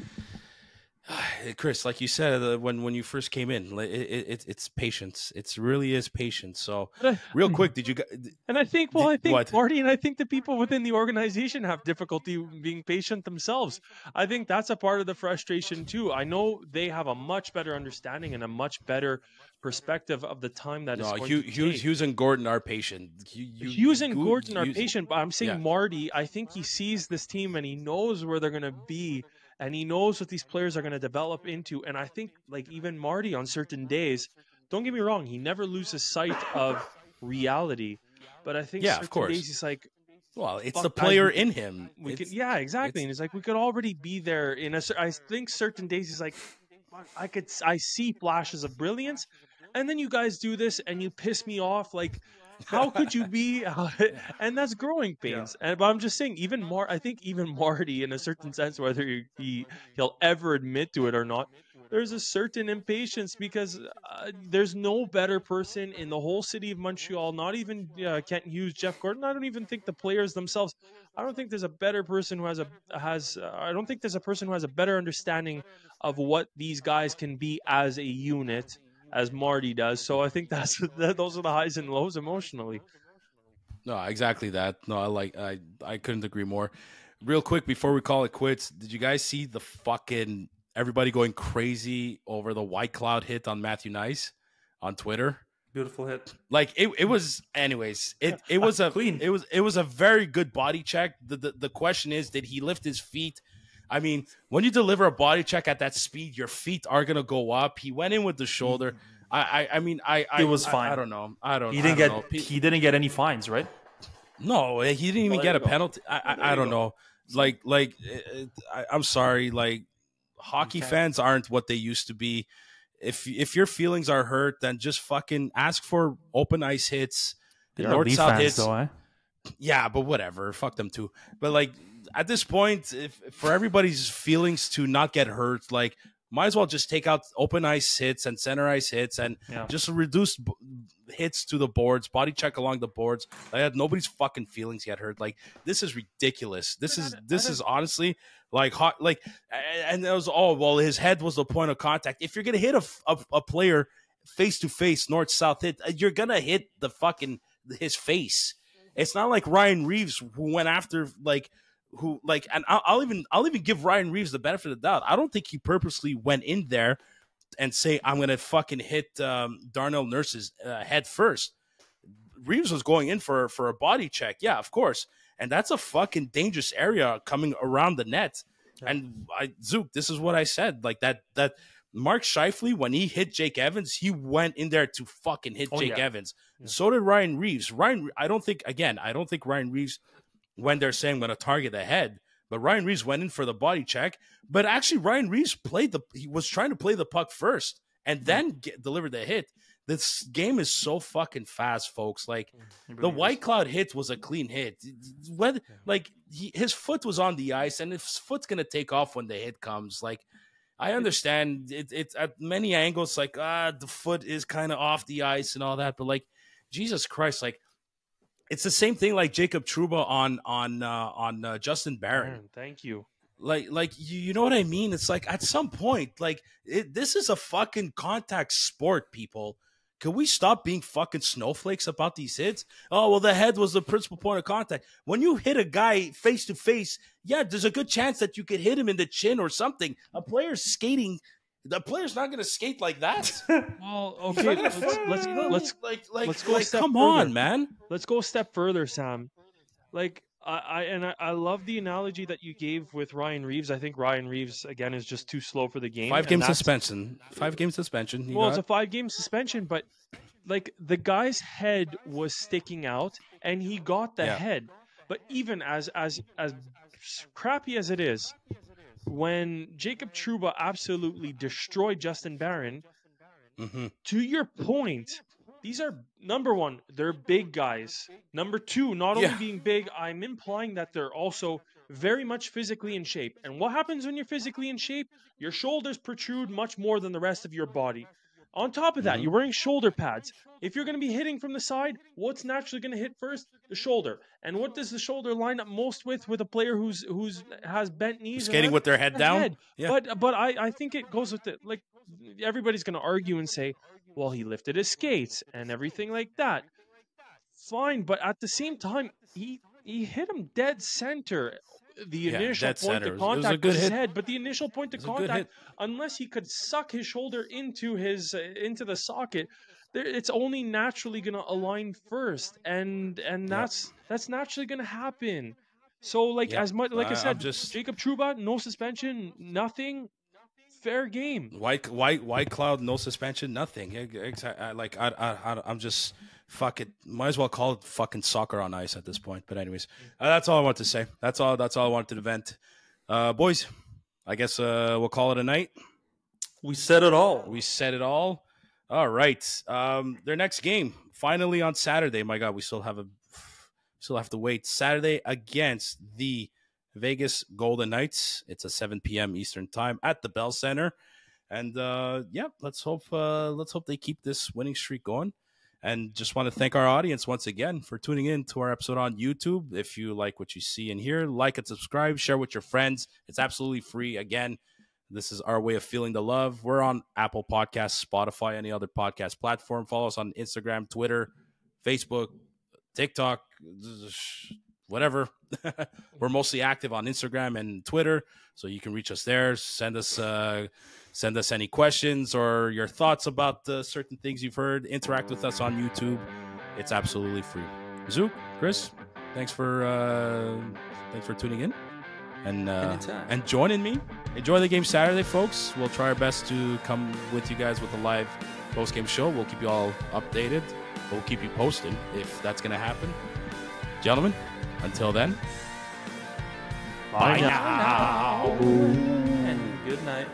Chris, like you said when you first came in, it's patience. It really is patience. So, real quick, did you? And I think, I think what? Marty, and I think the people within the organization have difficulty being patient themselves. I think that's a part of the frustration too. I know they have a much better understanding and a much better perspective of the time that is No, going to take. Hughes and Gordon are patient. Hughes and Gordon are patient, but I'm saying Yeah. Marty, I think he sees this team and he knows where they're going to be, and he knows what these players are going to develop into. And I think, like, even Marty on certain days, don't get me wrong, he never loses sight of reality. But I think Yeah, of certain course. days he's like, well, it's fuck, the guys, player in him. we could, yeah, exactly. And it's like we could already be there. I think certain days he's like, I see flashes of brilliance, and then you guys do this and you piss me off. Like, how could you be? And that's growing pains. Yeah. But I'm just saying, I think even Marty, in a certain sense, whether he'll ever admit to it or not, there's a certain impatience because there's no better person in the whole city of Montreal. Not even Kent Hughes, Jeff Gordon. I don't even think the players themselves. I don't think there's a better person who I don't think there's a person who has a better understanding of what these guys can be as a unit as Marty does. So I think those are the highs and lows emotionally. No, exactly that. No, I couldn't agree more. Real quick before we call it quits, did you guys see the fucking everybody going crazy over the White Cloud hit on Matthew Nice on Twitter? Beautiful hit. Like it was. Anyways, it was a clean. It was a very good body check. The question is, did he lift his feet? I mean, when you deliver a body check at that speed, your feet are gonna go up. He went in with the shoulder. It was fine. I don't know. I don't. He didn't I don't know. he didn't get any fines, right? No, he didn't even get a penalty. I don't know. I'm sorry. Like, hockey fans aren't what they used to be. If your feelings are hurt, then just fucking ask for open ice hits, north south hits. Though, eh? Yeah, but whatever. Fuck them too. But like at this point, for everybody's feelings to not get hurt, like might as well just take out open ice hits and center ice hits and just reduce hits to the boards, body check along the boards. Like, nobody's fucking feelings get hurt. Like, this is ridiculous. This is honestly like hot. Like, and it was his head was the point of contact. If you're gonna hit a player face to face, north south hit, you're gonna hit his face. It's not like Ryan Reeves who went after and I'll even give Ryan Reeves the benefit of the doubt. I don't think he purposely went in there and say, I'm going to fucking hit Darnell Nurse's head first. Reeves was going in for a body check. Yeah, of course. And that's a fucking dangerous area coming around the net. Yeah. And Zook, this is what I said. Like that Mark Scheifele, when he hit Jake Evans, he went in there to fucking hit Jake Evans. Yeah. So did Ryan Reeves. I don't think Ryan Reeves went there saying I'm going to target the head, but Ryan Reeves went in for the body check. But actually, Ryan Reeves he was trying to play the puck first and then delivered the hit. This game is so fucking fast, folks. Like the White Cloud hit was a clean hit. His foot was on the ice, and his foot's going to take off when the hit comes. Like, I understand it's at many angles, like, the foot is kind of off the ice and all that, but like, Jesus Christ, like, it's the same thing like Jacob Trouba on Justin Barron. Thank you. Like you know what I mean? It's like at some point, like this is a fucking contact sport, people. Can we stop being fucking snowflakes about these hits? Oh, well, the head was the principal point of contact. When you hit a guy face to face, yeah, there's a good chance that you could hit him in the chin or something. A player's skating. The player's not going to skate like that. Well, okay, let's go a step come further. On, man. Let's go a step further, Sam. Like, I love the analogy that you gave with Ryan Reeves. I think Ryan Reeves, again, is just too slow for the game. 5-game suspension. 5-game suspension. Well, it's a 5-game suspension, but like the guy's head was sticking out, and he got the head. But even as crappy as it is, when Jacob Trouba absolutely destroyed Justin Barron, to your point, these are, number one, they're big guys. Number two, not only being big, I'm implying that they're also very much physically in shape. And what happens when you're physically in shape? Your shoulders protrude much more than the rest of your body. On top of that, you're wearing shoulder pads. If you're going to be hitting from the side, what's naturally going to hit first? The shoulder. And what does the shoulder line up most with a player who's has bent knees? Skating with their head down. Head. Yeah. But I think it goes with it. Like, everybody's going to argue and say, well, he lifted his skates and everything like that. Fine, but at the same time, he hit him dead center. The initial point of contact was his head, but the initial point of contact, unless he could suck his shoulder into the socket, it's only naturally going to align first, and that's naturally going to happen. So, like as much like I said, Jacob Trouba, no suspension, nothing, fair game. White Cloud, no suspension, nothing. I'm just. Fuck it. Might as well call it fucking soccer on ice at this point. But anyways, that's all I want to say. That's all I wanted to vent. Boys, I guess we'll call it a night. We said it all. All right. Their next game, finally on Saturday. My God, we still have to wait. Saturday against the Vegas Golden Knights. It's a 7 p.m. Eastern time at the Bell Center. And let's hope they keep this winning streak going. And just want to thank our audience once again for tuning in to our episode on YouTube. If you like what you see and hear, like and subscribe, share with your friends. It's absolutely free. Again, this is our way of feeling the love. We're on Apple Podcasts, Spotify, any other podcast platform. Follow us on Instagram, Twitter, Facebook, TikTok, whatever. We're mostly active on Instagram and Twitter, so you can reach us there. Send us any questions or your thoughts about certain things you've heard. Interact with us on YouTube. It's absolutely free. Zook, Chris, thanks for tuning in and joining me. Enjoy the game Saturday, folks. We'll try our best to come with you guys with a live post-game show. We'll keep you all updated. We'll keep you posted if that's going to happen. Gentlemen, until then, bye now. And good night.